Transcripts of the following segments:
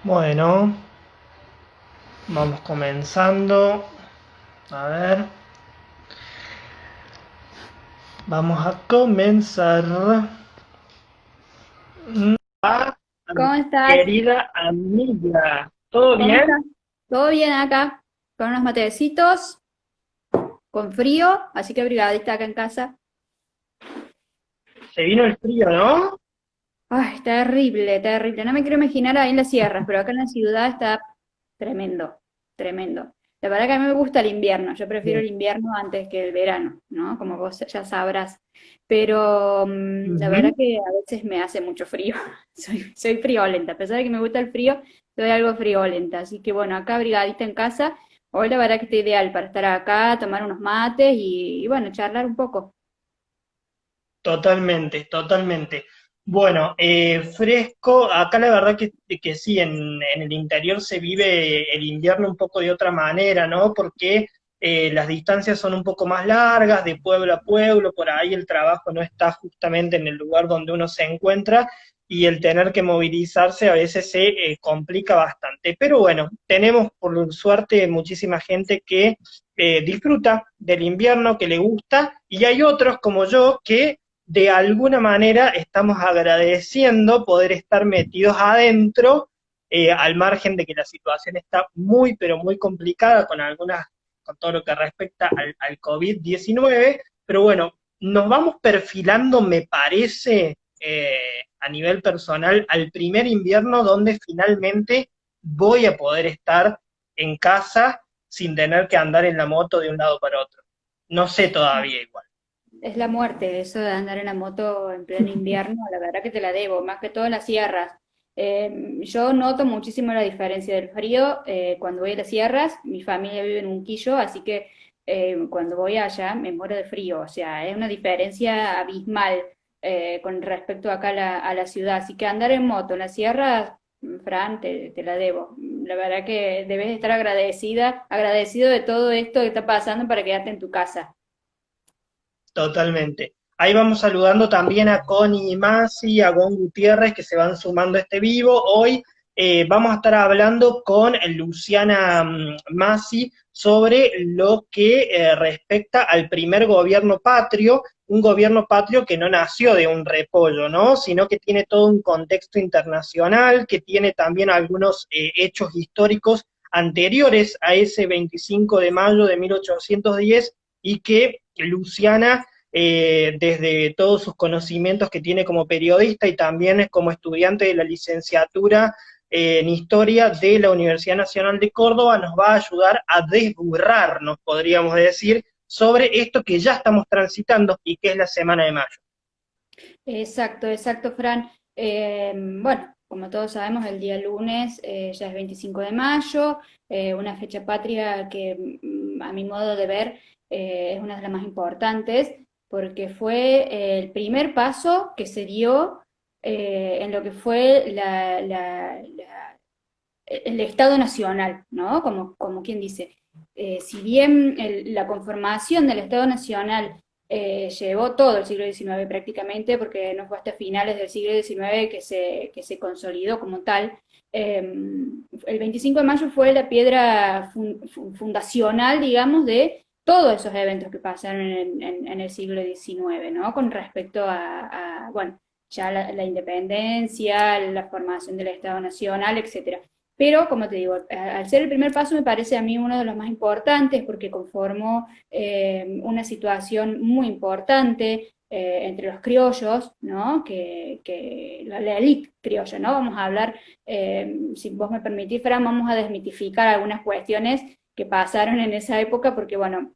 Bueno, vamos comenzando. A ver, vamos a comenzar. A mi ¿Cómo estás? querida amiga. ¿Todo ¿Cómo bien? estás? ¿Todo bien acá? Con unos matecitos, con frío, así que brigadita acá en casa. Se vino el frío, ¿no? Ay, terrible, terrible. No me quiero imaginar ahí en las sierras, pero acá en la ciudad está tremendo, tremendo. La verdad que a mí me gusta el invierno, yo prefiero el invierno antes que el verano, ¿no? Como vos ya sabrás. Pero la verdad Ujú. que a veces me hace mucho frío. Soy friolenta, a pesar de que me gusta el frío, soy algo friolenta. Así que bueno, acá brigadita en casa. Hoy la verdad que está ideal para estar acá, tomar unos mates y bueno, charlar un poco. Totalmente, totalmente. Bueno, fresco, acá la verdad que sí, en el interior se vive el invierno un poco de otra manera, ¿no? Porque las distancias son un poco más largas, de pueblo a pueblo, por ahí el trabajo no está justamente en el lugar donde uno se encuentra y el tener que movilizarse a veces se complica bastante. Pero bueno, tenemos por suerte muchísima gente que disfruta del invierno, que le gusta, y hay otros como yo que de alguna manera estamos agradeciendo poder estar metidos adentro, al margen de que la situación está muy, pero muy complicada con todo lo que respecta al COVID-19, pero bueno, nos vamos perfilando, me parece, a nivel personal, al primer invierno donde finalmente voy a poder estar en casa sin tener que andar en la moto de un lado para otro. No sé todavía igual. Es la muerte, eso de andar en la moto en pleno invierno, la verdad que te la debo, más que todo en las sierras. Yo noto muchísimo la diferencia del frío cuando voy a las sierras. Mi familia vive en Unquillo, así que cuando voy allá me muero de frío. O sea, es una diferencia abismal con respecto acá a la ciudad. Así que andar en moto en las sierras, Fran, te la debo. La verdad que debes estar agradecido de todo esto que está pasando para quedarte en tu casa. Totalmente. Ahí vamos saludando también a Connie Masi, a Gon Gutiérrez, que se van sumando a este vivo. Hoy vamos a estar hablando con Luciana Masi sobre lo que respecta al primer gobierno patrio, un gobierno patrio que no nació de un repollo, ¿no? Sino que tiene todo un contexto internacional, que tiene también algunos hechos históricos anteriores a ese 25 de mayo de 1810 y que Luciana, desde todos sus conocimientos que tiene como periodista y también como estudiante de la licenciatura en Historia de la Universidad Nacional de Córdoba, nos va a ayudar a desburrarnos, podríamos decir, sobre esto que ya estamos transitando y que es la Semana de Mayo. Exacto, exacto, Fran. Bueno, como todos sabemos, el día lunes ya es 25 de mayo, una fecha patria que a mi modo de ver es una de las más importantes porque fue el primer paso que se dio en lo que fue el Estado Nacional, ¿no? Como quien dice, si bien la conformación del Estado Nacional llevó todo el siglo XIX prácticamente, porque no fue hasta finales del siglo XIX que se consolidó como tal. El 25 de mayo fue la piedra fundacional, digamos, de todos esos eventos que pasaron en el siglo XIX, ¿no? Con respecto bueno, ya la independencia, la formación del Estado Nacional, etcétera. Pero, como te digo, al ser el primer paso me parece a mí uno de los más importantes porque conformó una situación muy importante entre los criollos, ¿no? Que la élite criolla, ¿no? Vamos a hablar, si vos me permitís, Fran, vamos a desmitificar algunas cuestiones que pasaron en esa época porque, bueno,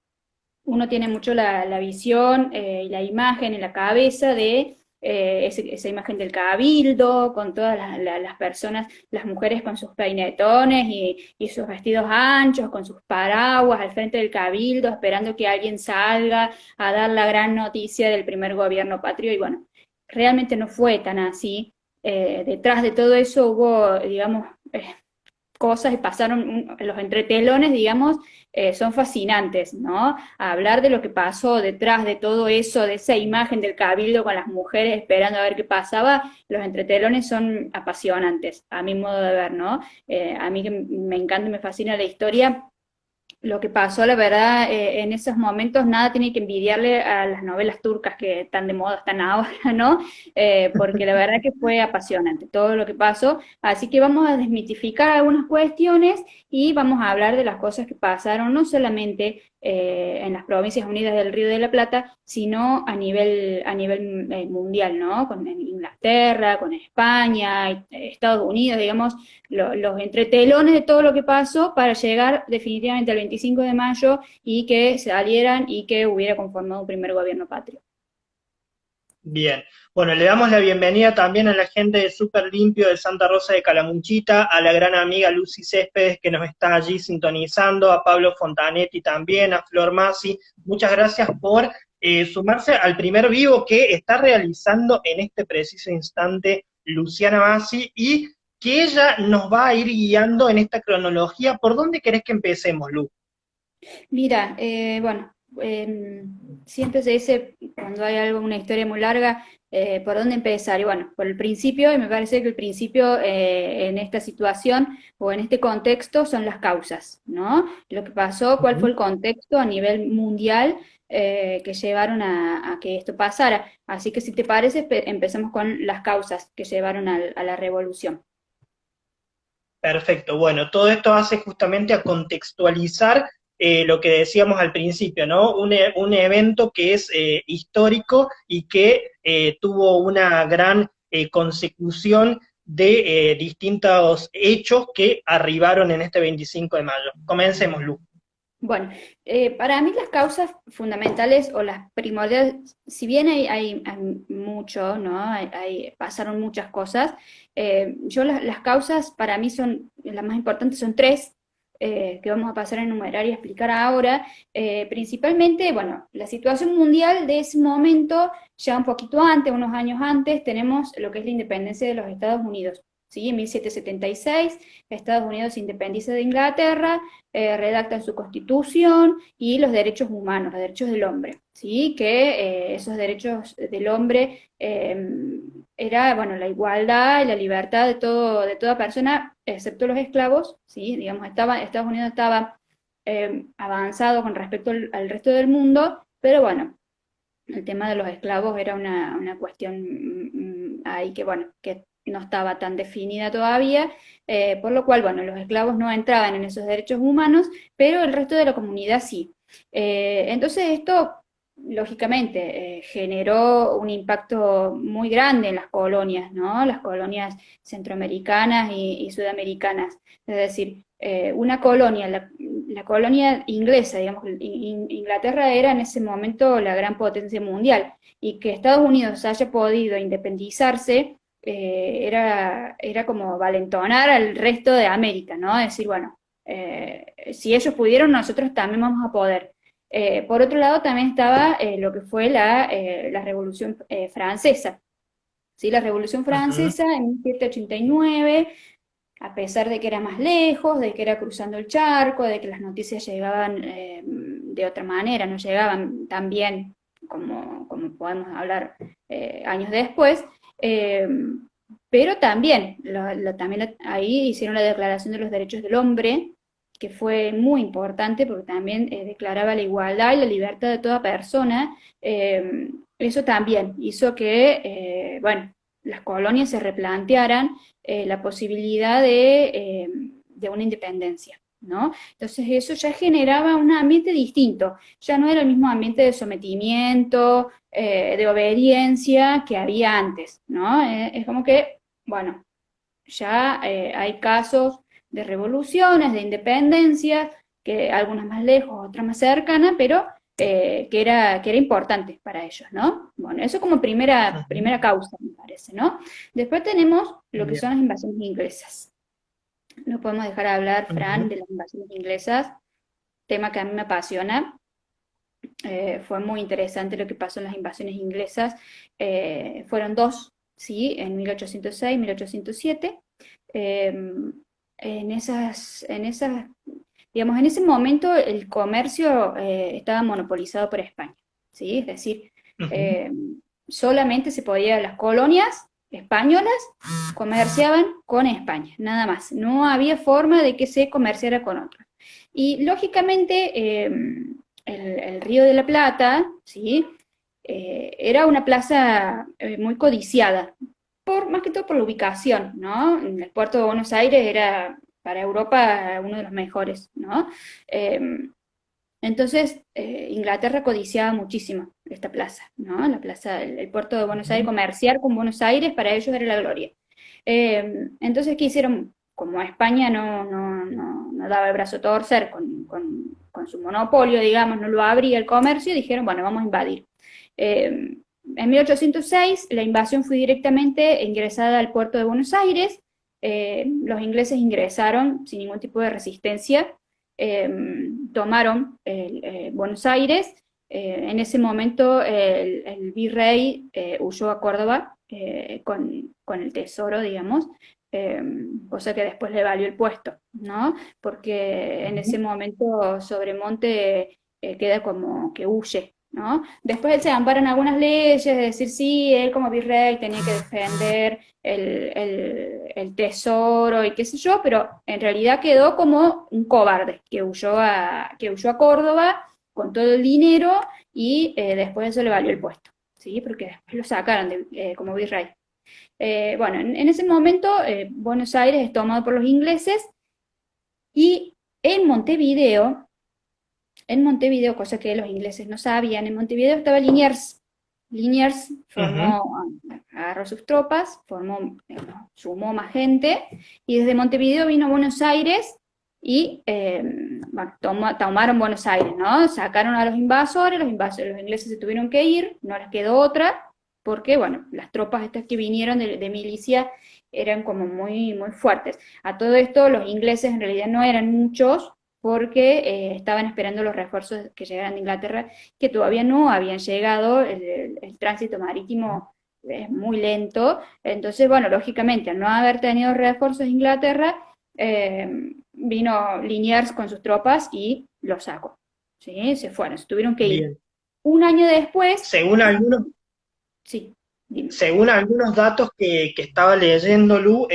uno tiene mucho la visión y la imagen en la cabeza de esa imagen del cabildo, con todas las personas, las mujeres con sus peinetones y sus vestidos anchos, con sus paraguas al frente del cabildo, esperando que alguien salga a dar la gran noticia del primer gobierno patrio. Y bueno, realmente no fue tan así. Detrás de todo eso hubo, digamos, cosas y pasaron, los entretelones, digamos, son fascinantes, ¿no? A hablar de lo que pasó detrás de todo eso, de esa imagen del cabildo con las mujeres esperando a ver qué pasaba, los entretelones son apasionantes, a mi modo de ver, ¿no? A mí que me encanta y me fascina la historia, lo que pasó, la verdad, en esos momentos nada tiene que envidiarle a las novelas turcas que están de moda, están ahora, ¿no? Porque la verdad que fue apasionante todo lo que pasó. Así que vamos a desmitificar algunas cuestiones y vamos a hablar de las cosas que pasaron, no solamente en las Provincias Unidas del Río de la Plata, sino a nivel mundial, ¿no? Con Inglaterra, con España, Estados Unidos, digamos, los entretelones de todo lo que pasó para llegar definitivamente al 25 de mayo y que salieran y que hubiera conformado un primer gobierno patrio. Bien, bueno, le damos la bienvenida también a la gente de Súper Limpio de Santa Rosa de Calamuchita, a la gran amiga Lucy Céspedes que nos está allí sintonizando, a Pablo Fontanetti también, a Flor Masi. Muchas gracias por sumarse al primer vivo que está realizando en este preciso instante Luciana Masi y que ella nos va a ir guiando en esta cronología. ¿Por dónde querés que empecemos, Lu? Mira, bueno, siempre se dice cuando hay algo, una historia muy larga, por dónde empezar. Y bueno, por el principio, y me parece que el principio en esta situación o en este contexto son las causas, ¿no? Lo que pasó, cuál fue el contexto a nivel mundial que llevaron a que esto pasara. Así que si te parece, empecemos con las causas que llevaron a la revolución. Perfecto, bueno, todo esto hace justamente a contextualizar lo que decíamos al principio, ¿no? Un evento que es histórico y que tuvo una gran consecución de distintos hechos que arribaron en este 25 de mayo. Comencemos, Lu. Bueno, para mí las causas fundamentales o las primordiales, si bien hay mucho, ¿no? Pasaron muchas cosas, yo las causas para mí son, las más importantes son tres, que vamos a pasar a enumerar y a explicar ahora. Principalmente, bueno, la situación mundial de ese momento, ya un poquito antes, unos años antes, tenemos lo que es la independencia de los Estados Unidos. ¿Sí? En 1776, Estados Unidos se independiza de Inglaterra, redactan su constitución y los derechos humanos, los derechos del hombre, ¿sí? Que esos derechos del hombre era, bueno, la igualdad y la libertad de toda persona, excepto los esclavos, ¿sí? Digamos, Estados Unidos estaba avanzado con respecto al resto del mundo, pero bueno, el tema de los esclavos era una cuestión ahí que, bueno, que no estaba tan definida todavía, por lo cual, bueno, los esclavos no entraban en esos derechos humanos, pero el resto de la comunidad sí. Entonces esto, lógicamente, generó un impacto muy grande en las colonias, ¿no? Las colonias centroamericanas y sudamericanas. Es decir, una colonia, la colonia inglesa, digamos, Inglaterra era en ese momento la gran potencia mundial, y que Estados Unidos haya podido independizarse era como valentonar al resto de América, ¿no? Decir, bueno, si ellos pudieron, nosotros también vamos a poder. Por otro lado, también estaba lo que fue la Revolución Francesa. ¿Sí? La Revolución Ujú. Francesa en 1789, a pesar de que era más lejos, de que era cruzando el charco, de que las noticias llegaban de otra manera, no llegaban tan bien como podemos hablar años después, eh, pero también, también ahí hicieron la Declaración de los Derechos del Hombre, que fue muy importante porque también declaraba la igualdad y la libertad de toda persona. Eso también hizo que, bueno, las colonias se replantearan la posibilidad de una independencia, ¿no? Entonces eso ya generaba un ambiente distinto, ya no era el mismo ambiente de sometimiento, de obediencia que había antes, ¿no? Es como que, bueno, ya hay casos de revoluciones, de independencias, que algunas más lejos, otras más cercanas, pero que era importante para ellos, ¿no? Bueno, eso como Ujú. primera causa, me parece, ¿no? Después tenemos lo que son Bien. las invasiones inglesas. No podemos dejar de hablar, Fran, Ujú. de las invasiones inglesas, tema que a mí me apasiona. Fue muy interesante lo que pasó en las invasiones inglesas. Fueron dos, ¿sí? En 1806, 1807. digamos, en ese momento el comercio estaba monopolizado por España, ¿sí? Es decir, Ujú. eh, solamente se podía, las colonias españolas comerciaban con España, nada más. No había forma de que se comerciara con otros. Y lógicamente el Río de la Plata, ¿sí? Era una plaza muy codiciada, más que todo por la ubicación, ¿no? El puerto de Buenos Aires era para Europa uno de los mejores, ¿no? Eh, entonces, Inglaterra codiciaba muchísimo esta plaza, ¿no? La plaza, el puerto de Buenos Aires, comerciar con Buenos Aires, para ellos era la gloria. Entonces, ¿qué hicieron? Como España no daba el brazo a torcer con su monopolio, digamos, no lo abría el comercio, dijeron, bueno, vamos a invadir. Eh, en 1806 la invasión fue directamente ingresada al puerto de Buenos Aires, los ingleses ingresaron sin ningún tipo de resistencia, eh, tomaron Buenos Aires. En ese momento el virrey huyó a Córdoba con el tesoro, digamos, eh, cosa que después le valió el puesto, ¿no? Porque en ese momento Sobremonte queda como que huye, ¿no? Después él se ampara en algunas leyes, es decir, sí, él como virrey tenía que defender el tesoro y qué sé yo, pero en realidad quedó como un cobarde que huyó a Córdoba con todo el dinero y después eso le valió el puesto, ¿sí? Porque después lo sacaron como virrey. Bueno, en ese momento Buenos Aires es tomado por los ingleses y en Montevideo, cosa que los ingleses no sabían, en Montevideo estaba Liniers. Liniers Ujú. agarró sus tropas, sumó más gente, y desde Montevideo vino a Buenos Aires y bueno, tomaron Buenos Aires, ¿no? Sacaron a los invasores, los ingleses se tuvieron que ir, no les quedó otra, porque, bueno, las tropas estas que vinieron de milicia eran como muy fuertes. A todo esto, los ingleses en realidad no eran muchos, porque estaban esperando los refuerzos que llegaran de Inglaterra, que todavía no habían llegado, el tránsito marítimo es muy lento, entonces, bueno, lógicamente, al no haber tenido refuerzos de Inglaterra, vino Liniers con sus tropas y los sacó, ¿sí? Se fueron, se tuvieron que ir. Bien. Un año después, Según algunos, sí, dime. según algunos datos que estaba leyendo, Lu,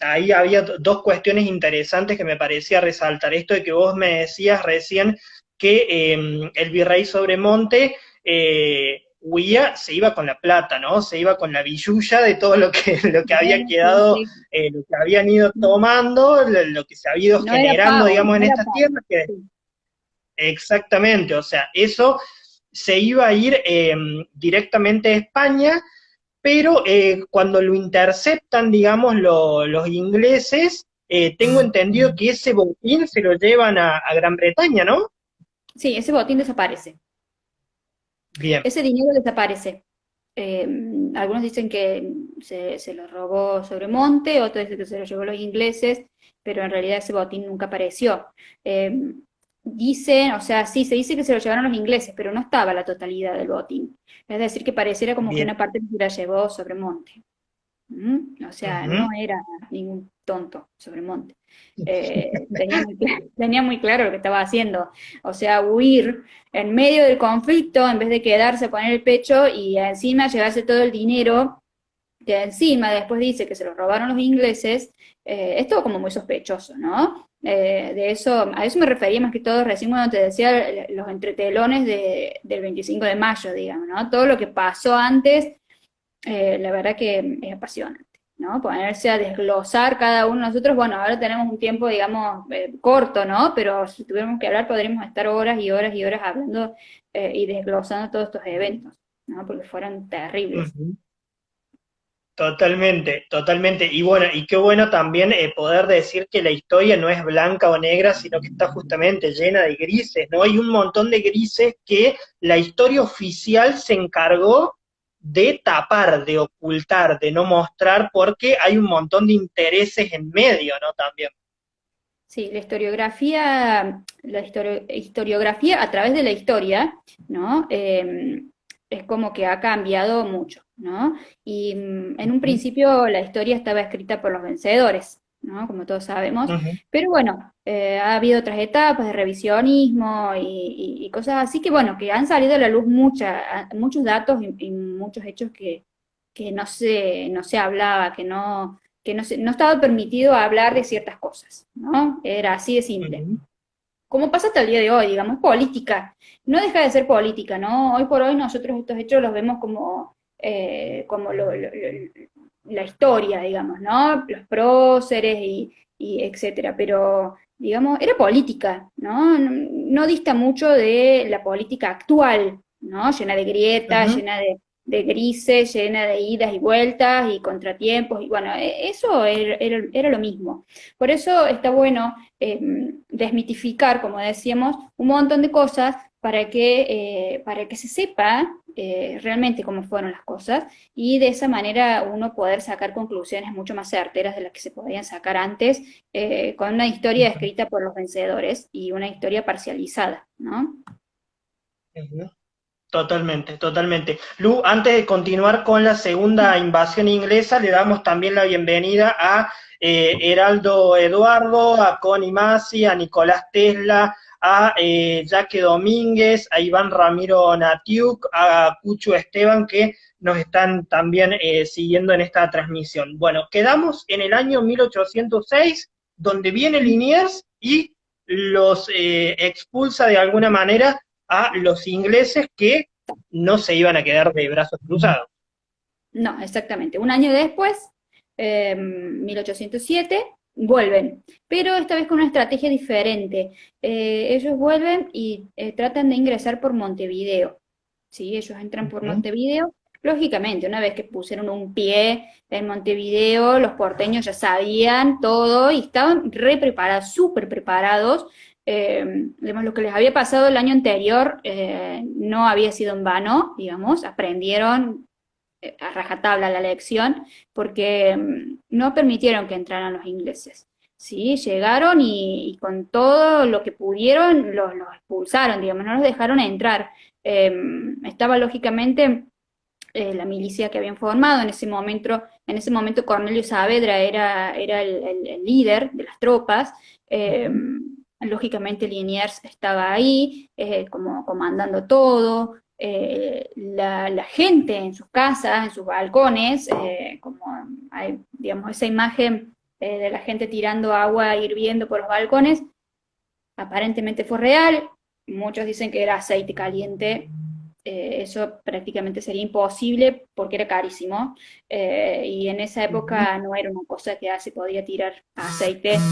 ahí había dos cuestiones interesantes que me parecía resaltar. Esto de que vos me decías recién que el virrey Sobremonte huía, se iba con la plata, ¿no? Se iba con la billulla de todo lo que había Sí, quedado, sí. lo que habían ido tomando, lo que se había ido No era generando, pavo, digamos, no en era esta pavo. tierra, que Sí. exactamente, o sea, eso se iba a ir directamente a España, pero cuando lo interceptan, digamos, los ingleses, tengo entendido que ese botín se lo llevan a Gran Bretaña, ¿no? Sí, ese botín desaparece. Bien, Ese dinero desaparece. Eh, algunos dicen que se lo robó Sobremonte, otros dicen que se lo llevó los ingleses, pero en realidad ese botín nunca apareció. Eh, Dicen, o sea, sí, se dice que se lo llevaron los ingleses, pero no estaba la totalidad del botín. Es decir, que pareciera como que bien. una parte se la llevó Sobremonte. O sea, no Ujú. era ningún tonto Sobremonte. Tenía muy claro lo que estaba haciendo. O sea, huir en medio del conflicto en vez de quedarse a poner el pecho y encima llevarse todo el dinero, que encima después dice que se lo robaron los ingleses, es todo como muy sospechoso, ¿no? A eso me refería más que todo recién cuando te decía los entretelones del 25 de mayo, digamos, ¿no? Todo lo que pasó antes, la verdad que es apasionante, ¿no? Ponerse a desglosar cada uno de nosotros, bueno, ahora tenemos un tiempo, digamos, corto, ¿no? Pero si tuviéramos que hablar, podríamos estar horas y horas y horas hablando y desglosando todos estos eventos, ¿no? Porque fueron terribles. Ujú. Totalmente, totalmente. Y bueno, y qué bueno también poder decir que la historia no es blanca o negra, sino que está justamente llena de grises, ¿no? Hay un montón de grises que la historia oficial se encargó de tapar, de ocultar, de no mostrar, porque hay un montón de intereses en medio, ¿no? También. Sí, historiografía a través de la historia, ¿no? Es como que ha cambiado mucho, ¿no? Y en un Ujú. principio la historia estaba escrita por los vencedores, ¿no? Como todos sabemos. ujú, Pero bueno, ha habido otras etapas de revisionismo y cosas así que, bueno, que han salido a la luz muchos datos y muchos hechos que no se hablaba, no estaba permitido hablar de ciertas cosas, ¿no? Era así de simple. ujú, Como pasa hasta el día de hoy, digamos, política. No deja de ser política, ¿no? Hoy por hoy nosotros estos hechos los vemos como la historia, digamos, ¿no? Los próceres y etcétera. Pero, digamos, era política, ¿no? No dista mucho de la política actual, ¿no? Llena de grietas, ujú, llena de grises, llena de idas y vueltas y contratiempos. Y bueno, eso era lo mismo. Por eso está bueno desmitificar, como decíamos, un montón de cosas para que se sepa realmente cómo fueron las cosas y de esa manera uno poder sacar conclusiones mucho más certeras de las que se podían sacar antes con una historia ujú, escrita por los vencedores y una historia parcializada, ¿no? ujú. Totalmente, totalmente. Lu, antes de continuar con la segunda invasión inglesa, le damos también la bienvenida a Heraldo Eduardo, a Connie Masi, a Nicolás Tesla, a Jaque Domínguez, a Iván Ramiro Natiuk, a Cucho Esteban, que nos están también siguiendo en esta transmisión. Bueno, quedamos en el año 1806, donde viene Liniers y los expulsa de alguna manera a los ingleses que no se iban a quedar de brazos cruzados. No, exactamente. Un año después, 1807, vuelven, pero esta vez con una estrategia diferente. Ellos vuelven y tratan de ingresar por Montevideo. ¿Sí? Ellos entran por Ujú, Montevideo. Lógicamente, una vez que pusieron un pie en Montevideo, los porteños ya sabían todo y estaban re preparados, súper preparados. Digamos, lo que les había pasado el año anterior no había sido en vano, digamos, aprendieron a rajatabla la elección, porque no permitieron que entraran los ingleses. Sí, llegaron y con todo lo que pudieron los expulsaron, digamos, no los dejaron entrar. Estaba lógicamente la milicia que habían formado en ese momento Cornelio Saavedra era el líder de las tropas, eh, ujú, lógicamente Liniers estaba ahí como comandando todo, la gente en sus casas, en sus balcones, como hay, digamos, esa imagen de la gente tirando agua hirviendo por los balcones, aparentemente fue real, muchos dicen que era aceite caliente, eso prácticamente sería imposible porque era carísimo y en esa ujú, época no era una cosa que se podía tirar aceite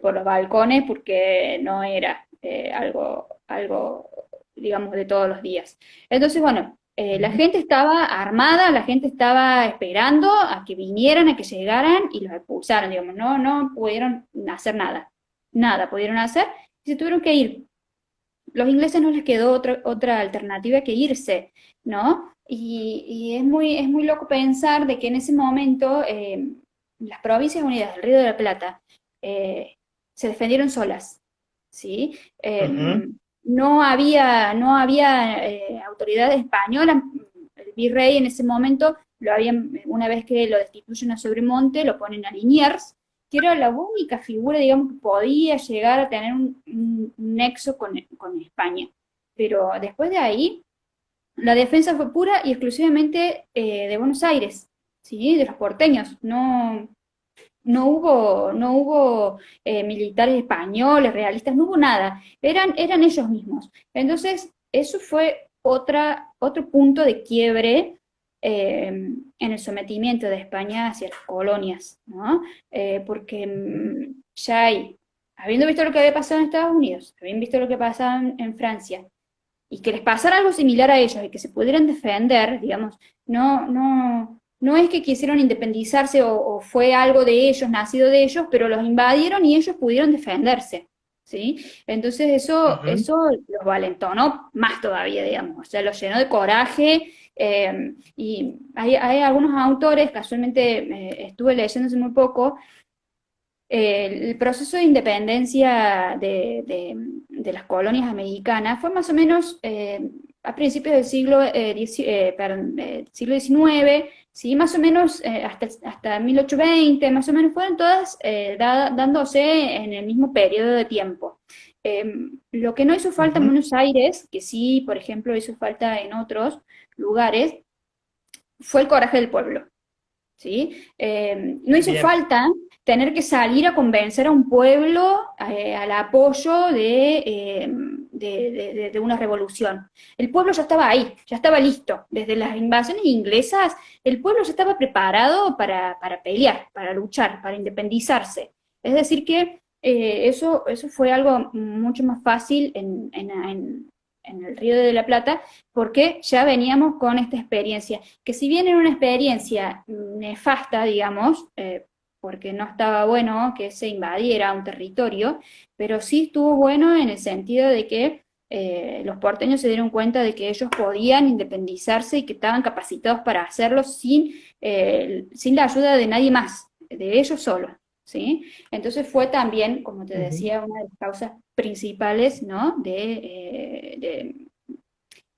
por los balcones porque no era algo, digamos, de todos los días. Entonces, bueno, la ujú. gente estaba armada, la gente estaba esperando a que vinieran, a que llegaran y los expulsaron, digamos, no pudieron hacer nada, nada pudieron hacer y se tuvieron que ir. Los ingleses no les quedó otra alternativa que irse, ¿no? Y es muy loco pensar de que en ese momento las Provincias Unidas del Río de la Plata eh, se defendieron solas, ¿sí? Ujú, No había autoridades españolas, el virrey en ese momento lo habían, una vez que lo destituyen a Sobremonte, lo ponen a Liniers, que era la única figura, digamos, que podía llegar a tener un nexo con España. Pero después de ahí, la defensa fue pura y exclusivamente de Buenos Aires, ¿sí? De los porteños. No hubo militares españoles, realistas, no hubo nada. Eran ellos mismos. Entonces, eso fue otro punto de quiebre en el sometimiento de España hacia las colonias, ¿no? Porque ya hay, habiendo visto lo que había pasado en Estados Unidos, habiendo visto lo que pasaba en Francia, y que les pasara algo similar a ellos y que se pudieran defender, digamos, no es que quisieron independizarse o fue algo de ellos, nacido de ellos, pero los invadieron y ellos pudieron defenderse, ¿sí? Entonces ujú, eso los valentonó más todavía, digamos, o sea, los llenó de coraje. Y hay algunos autores, casualmente estuve leyendo hace muy poco, el proceso de independencia de las colonias americanas fue más o menos a principios del siglo XIX, ¿sí? Más o menos hasta 1820, más o menos fueron todas dándose en el mismo periodo de tiempo. Lo que no hizo falta en Ujú. Buenos Aires, que sí, por ejemplo, hizo falta en otros lugares, fue el coraje del pueblo. ¿Sí? No hizo Bien. falta tener que salir a convencer a un pueblo al apoyo de una revolución. El pueblo ya estaba ahí, ya estaba listo. Desde las invasiones inglesas, el pueblo ya estaba preparado para pelear, para luchar, para independizarse. Es decir, que eso fue algo mucho más fácil en el Río de la Plata, porque ya veníamos con esta experiencia que si bien era una experiencia nefasta, digamos, porque no estaba bueno que se invadiera un territorio, pero sí estuvo bueno en el sentido de que los porteños se dieron cuenta de que ellos podían independizarse y que estaban capacitados para hacerlo sin la ayuda de nadie más, de ellos solos. ¿Sí? Entonces fue también, como te Ujú. decía, una de las causas principales, ¿no? Que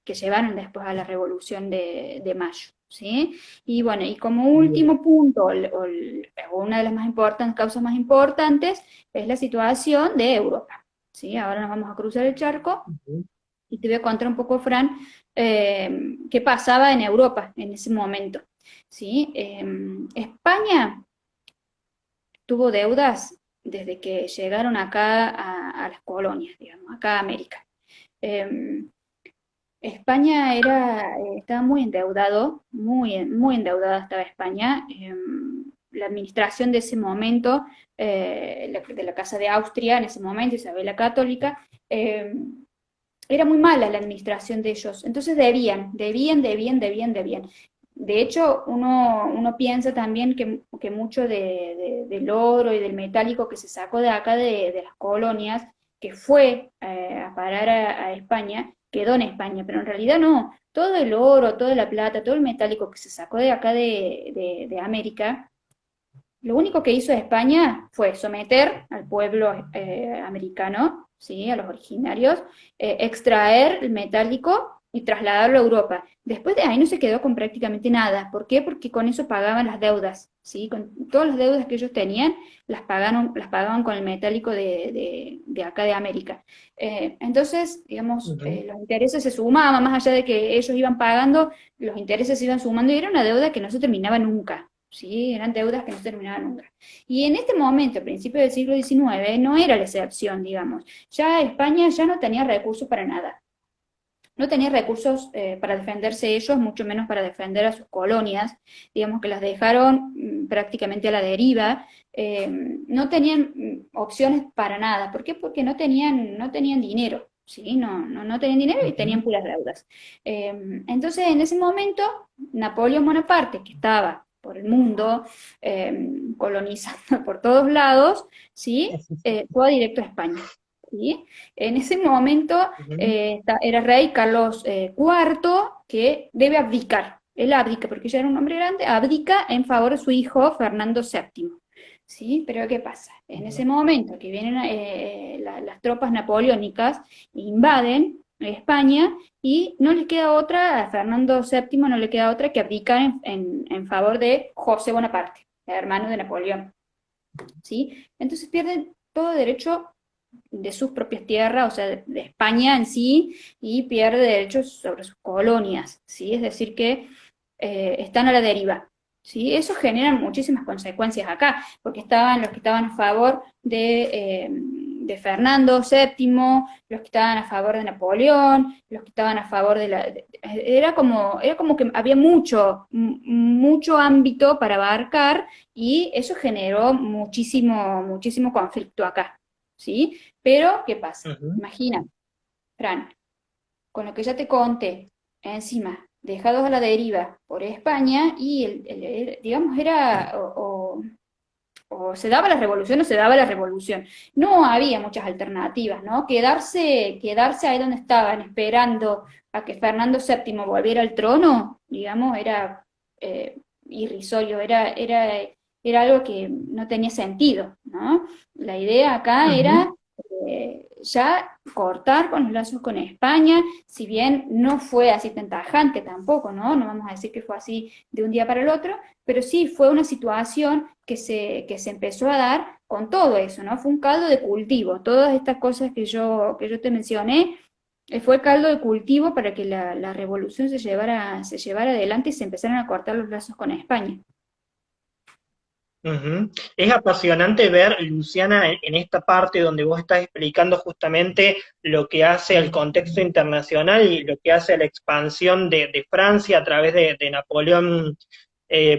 llevaron después a la Revolución de Mayo. ¿Sí? Y bueno, y como Bien. último punto, o una de las más importantes, causas más importantes, es la situación de Europa. ¿Sí? Ahora nos vamos a cruzar el charco Ujú. y te voy a contar un poco, Fran, qué pasaba en Europa en ese momento. ¿Sí? España tuvo deudas desde que llegaron acá a las colonias, digamos, acá a América. Eh, España estaba muy endeudado, muy endeudada estaba España. La administración de ese momento, de la Casa de Austria en ese momento, Isabel la Católica, era muy mala la administración de ellos. Entonces debían. De hecho, uno piensa también que mucho del oro y del metálico que se sacó de acá de las colonias, que fue a parar a España, quedó en España, pero en realidad no. Todo el oro, toda la plata, todo el metálico que se sacó de acá de América, lo único que hizo España fue someter al pueblo americano, ¿sí? A los originarios, extraer el metálico y trasladarlo a Europa. Después de ahí no se quedó con prácticamente nada. ¿Por qué? Porque con eso pagaban las deudas, ¿sí? Con todas las deudas que ellos tenían, las pagaban con el metálico de acá de América. Entonces, digamos, Ujú. los intereses se sumaban, más allá de que ellos iban pagando, los intereses se iban sumando y era una deuda que no se terminaba nunca. ¿Sí? Eran deudas que no se terminaban nunca. Y en este momento, a principios del siglo XIX, no era la excepción, digamos. Ya España ya no tenía recursos para nada. No tenía recursos para defenderse ellos, mucho menos para defender a sus colonias, digamos que las dejaron prácticamente a la deriva, no tenían opciones para nada. ¿Por qué? Porque no tenían dinero, ¿sí? No tenían dinero y tenían Ujú. puras deudas. Entonces, en ese momento, Napoleón Bonaparte, que estaba por el mundo, colonizando por todos lados, ¿sí? Fue directo a España. ¿Sí? En ese momento Ujú. era rey Carlos IV, que debe abdicar. Él abdica, porque ya era un hombre grande, abdica en favor de su hijo Fernando VII. ¿Sí? Pero ¿qué pasa? En ese Ujú. momento que vienen las tropas napoleónicas, invaden España y no les queda otra, a Fernando VII no le queda otra que abdicar en favor de José Bonaparte, el hermano de Napoleón. ¿Sí? Entonces pierden todo derecho de sus propias tierras, o sea, de España en sí, y pierde derechos sobre sus colonias, ¿sí? Es decir, que están a la deriva. ¿Sí? Eso genera muchísimas consecuencias acá, porque estaban los que estaban a favor de Fernando VII, los que estaban a favor de Napoleón, los que estaban a favor era como que había mucho ámbito para abarcar y eso generó muchísimo conflicto acá. ¿Sí? Pero, ¿qué pasa? Ujú. Imagina, Fran, con lo que ya te conté, encima, dejados a la deriva por España, y digamos, era o se daba la revolución o se daba la revolución. No había muchas alternativas, ¿no? Quedarse ahí donde estaban, esperando a que Fernando VII volviera al trono, digamos, era irrisorio, era algo que no tenía sentido, ¿no? La idea acá era Ujú. ya cortar con los lazos con España, si bien no fue así tan tajante tampoco, ¿no? No vamos a decir que fue así de un día para el otro, pero sí fue una situación que se empezó a dar con todo eso, ¿no? Fue un caldo de cultivo, todas estas cosas que yo te mencioné, fue caldo de cultivo para que la revolución se llevara adelante y se empezaran a cortar los lazos con España. Ujú. Es apasionante ver, Luciana, en esta parte donde vos estás explicando justamente lo que hace al contexto internacional y lo que hace a la expansión de Francia a través de Napoleón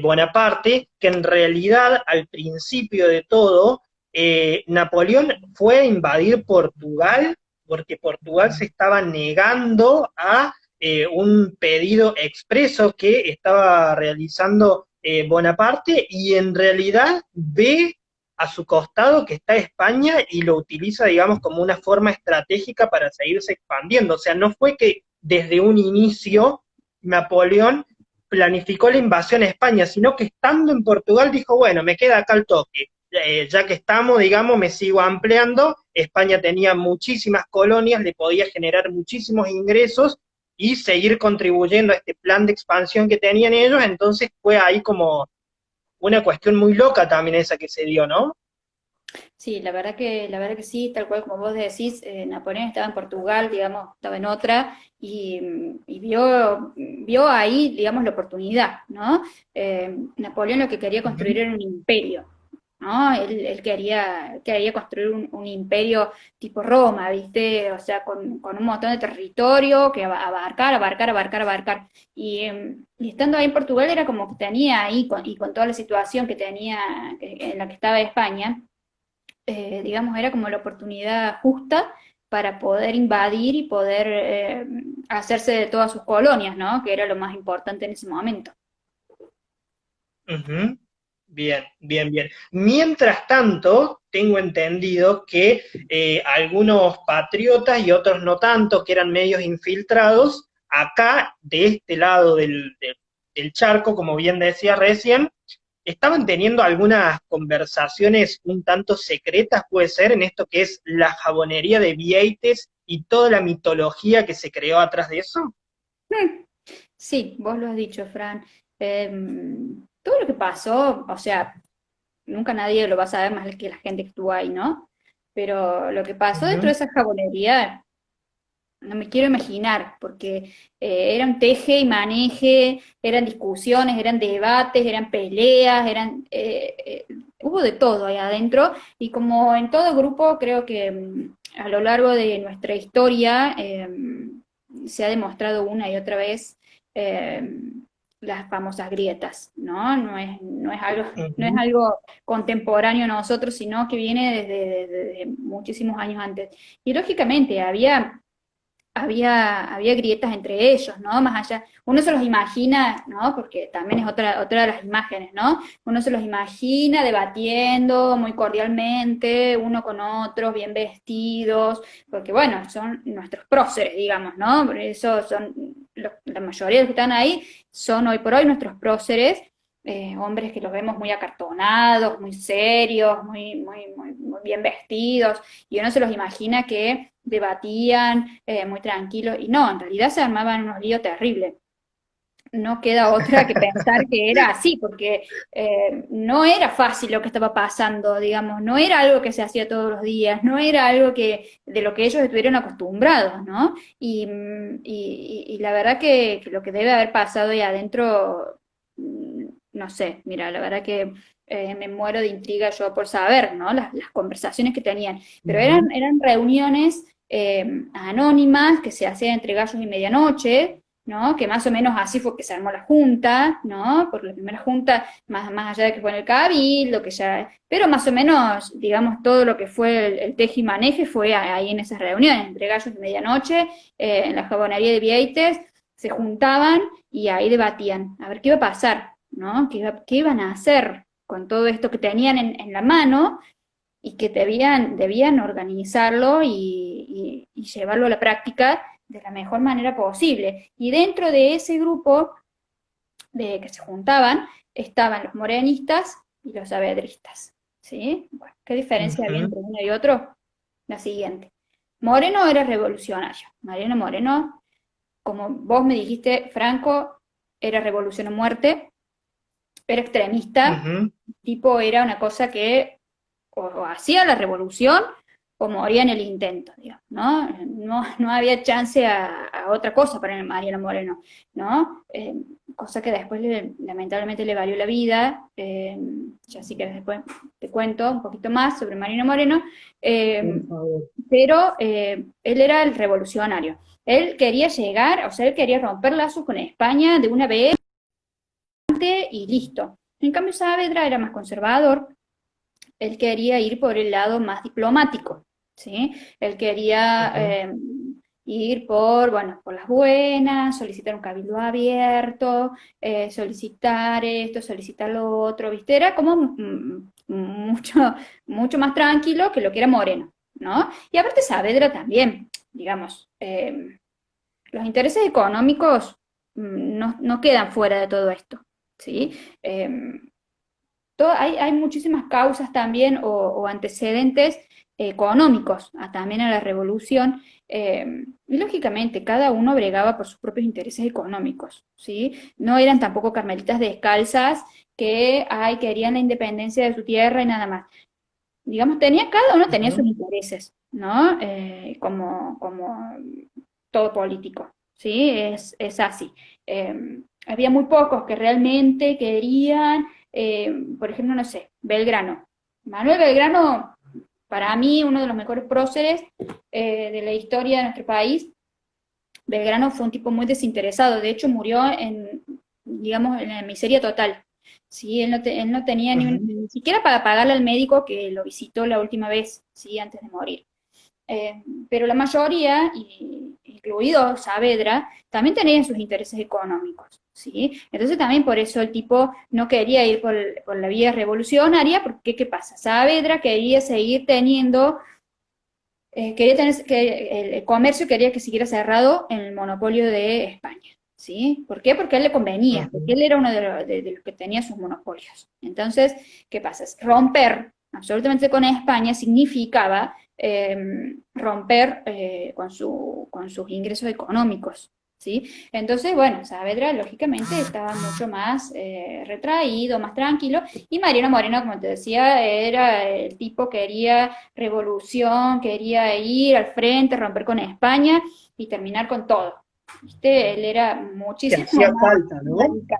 Bonaparte, que en realidad al principio de todo, Napoleón fue a invadir Portugal porque Portugal se estaba negando a un pedido expreso que estaba realizando Bonaparte, y en realidad ve a su costado que está España y lo utiliza, digamos, como una forma estratégica para seguirse expandiendo. O sea, no fue que desde un inicio Napoleón planificó la invasión a España, sino que estando en Portugal dijo, bueno, me queda acá el toque. Ya que estamos, digamos, me sigo ampliando. España tenía muchísimas colonias, le podía generar muchísimos ingresos y seguir contribuyendo a este plan de expansión que tenían ellos. Entonces fue ahí como una cuestión muy loca también esa que se dio, ¿no? Sí, la verdad que sí, tal cual como vos decís, Napoleón estaba en Portugal, digamos, estaba en otra, y vio ahí, digamos, la oportunidad, ¿no? Napoleón lo que quería construir Ujú. era un imperio, ¿no? Él quería construir un imperio tipo Roma, ¿viste? O sea, con un montón de territorio que abarcar, abarcar, abarcar, abarcar. Y estando ahí en Portugal era como que tenía ahí, y con toda la situación que tenía, en la que estaba España, digamos, era como la oportunidad justa para poder invadir y poder hacerse de todas sus colonias, ¿no? Que era lo más importante en ese momento. Ujú. Bien, bien, bien. Mientras tanto, tengo entendido que algunos patriotas y otros no tanto, que eran medios infiltrados, acá, de este lado del charco, como bien decía recién, estaban teniendo algunas conversaciones un tanto secretas, puede ser, en esto que es la jabonería de Vieites y toda la mitología que se creó atrás de eso. Mm, sí, vos lo has dicho, Fran. Todo lo que pasó, o sea, nunca nadie lo va a saber más que la gente que estuvo ahí, ¿no? Pero lo que pasó dentro de Ujú, esa jabonería, no me quiero imaginar, porque era un teje y maneje, eran discusiones, eran debates, eran peleas, hubo de todo ahí adentro, y como en todo grupo, creo que a lo largo de nuestra historia se ha demostrado una y otra vez eh, las famosas grietas, ¿no? No es ujú. algo contemporáneo a nosotros, sino que viene desde muchísimos años antes. Y lógicamente había grietas entre ellos, ¿no? Más allá, uno se los imagina, ¿no? Porque también es otra de las imágenes, ¿no? Uno se los imagina debatiendo muy cordialmente, uno con otros, bien vestidos, porque bueno, son nuestros próceres, digamos, ¿no? Por eso son, la mayoría de los que están ahí son hoy por hoy nuestros próceres, hombres que los vemos muy acartonados, muy serios, muy bien vestidos, y uno se los imagina que debatían muy tranquilos, y no, en realidad se armaban unos líos terribles. No queda otra que pensar que era así, porque no era fácil lo que estaba pasando, digamos, no era algo que se hacía todos los días, no era algo de lo que ellos estuvieron acostumbrados, ¿no? Y la verdad que lo que debe haber pasado ahí adentro, no sé, mira, la verdad que me muero de intriga yo por saber, ¿no? Las conversaciones que tenían, pero Ujú. eran reuniones anónimas que se hacían entre gallos y medianoche, ¿no? Que más o menos así fue que se armó la junta, ¿no? Porque la primera junta, más allá de que fue en el cabildo, que ya, pero más o menos, digamos, todo lo que fue el teje y maneje fue ahí en esas reuniones, entre gallos de medianoche, en la jabonería de Vieites, se juntaban y ahí debatían, a ver qué iba a pasar, ¿no? ¿Qué iban a hacer con todo esto que tenían en la mano y que debían organizarlo y llevarlo a la práctica de la mejor manera posible? Y dentro de ese grupo de que se juntaban estaban los morenistas y los saavedristas, ¿sí? Bueno, ¿qué diferencia había Ujú. entre uno y otro? La siguiente. Moreno era revolucionario. Mariano Moreno, como vos me dijiste, Franco era revolución o muerte, era extremista, Ujú. tipo era una cosa que o hacía la revolución o moría en el intento, digamos, ¿no? No había chance a otra cosa para el Mariano Moreno, ¿no? Cosa que después lamentablemente le valió la vida, ya sí que después te cuento un poquito más sobre Mariano Moreno, Por eh, favor. pero él era el revolucionario. Él quería llegar, o sea, él quería romper lazos con España de una vez y listo. En cambio, Saavedra era más conservador, él quería ir por el lado más diplomático, ¿sí? Él quería Ujú. ir por, bueno, por las buenas, solicitar un cabildo abierto, solicitar esto, solicitar lo otro, ¿viste? Era como mucho más tranquilo que lo que era Moreno, ¿no? Y aparte Saavedra también, digamos, los intereses económicos no quedan fuera de todo esto, ¿sí? Hay muchísimas causas también o antecedentes económicos también a la revolución. Y lógicamente, cada uno bregaba por sus propios intereses económicos, ¿sí? No eran tampoco carmelitas descalzas que querían la independencia de su tierra y nada más. Digamos, cada uno tenía sus Ujú. intereses, ¿no? Como todo político, ¿sí? Es así. Había muy pocos que realmente querían, por ejemplo, no sé, Belgrano. Manuel Belgrano, para mí, uno de los mejores próceres de la historia de nuestro país. Belgrano fue un tipo muy desinteresado, de hecho murió digamos, en la miseria total. Sí, él no tenía Ujú. ni siquiera para pagarle al médico que lo visitó la última vez, sí, antes de morir. Pero la mayoría, incluido Saavedra, también tenían sus intereses económicos, ¿sí? Entonces también por eso el tipo no quería ir por la vía revolucionaria, porque ¿qué pasa? Saavedra quería seguir teniendo, el comercio quería que siguiera cerrado en el monopolio de España, ¿sí? ¿Por qué? Porque a él le convenía, porque Ujú. él era uno de los que tenía sus monopolios. Entonces, ¿qué pasa? Romper absolutamente con España significaba romper con sus ingresos económicos, ¿sí? Entonces, bueno, Saavedra lógicamente estaba mucho más retraído, más tranquilo, y Mariano Moreno, como te decía, era el tipo que quería revolución, quería ir al frente, romper con España y terminar con todo. ¿Viste? Él era Que muchísimo hacía más falta, ¿no? radical.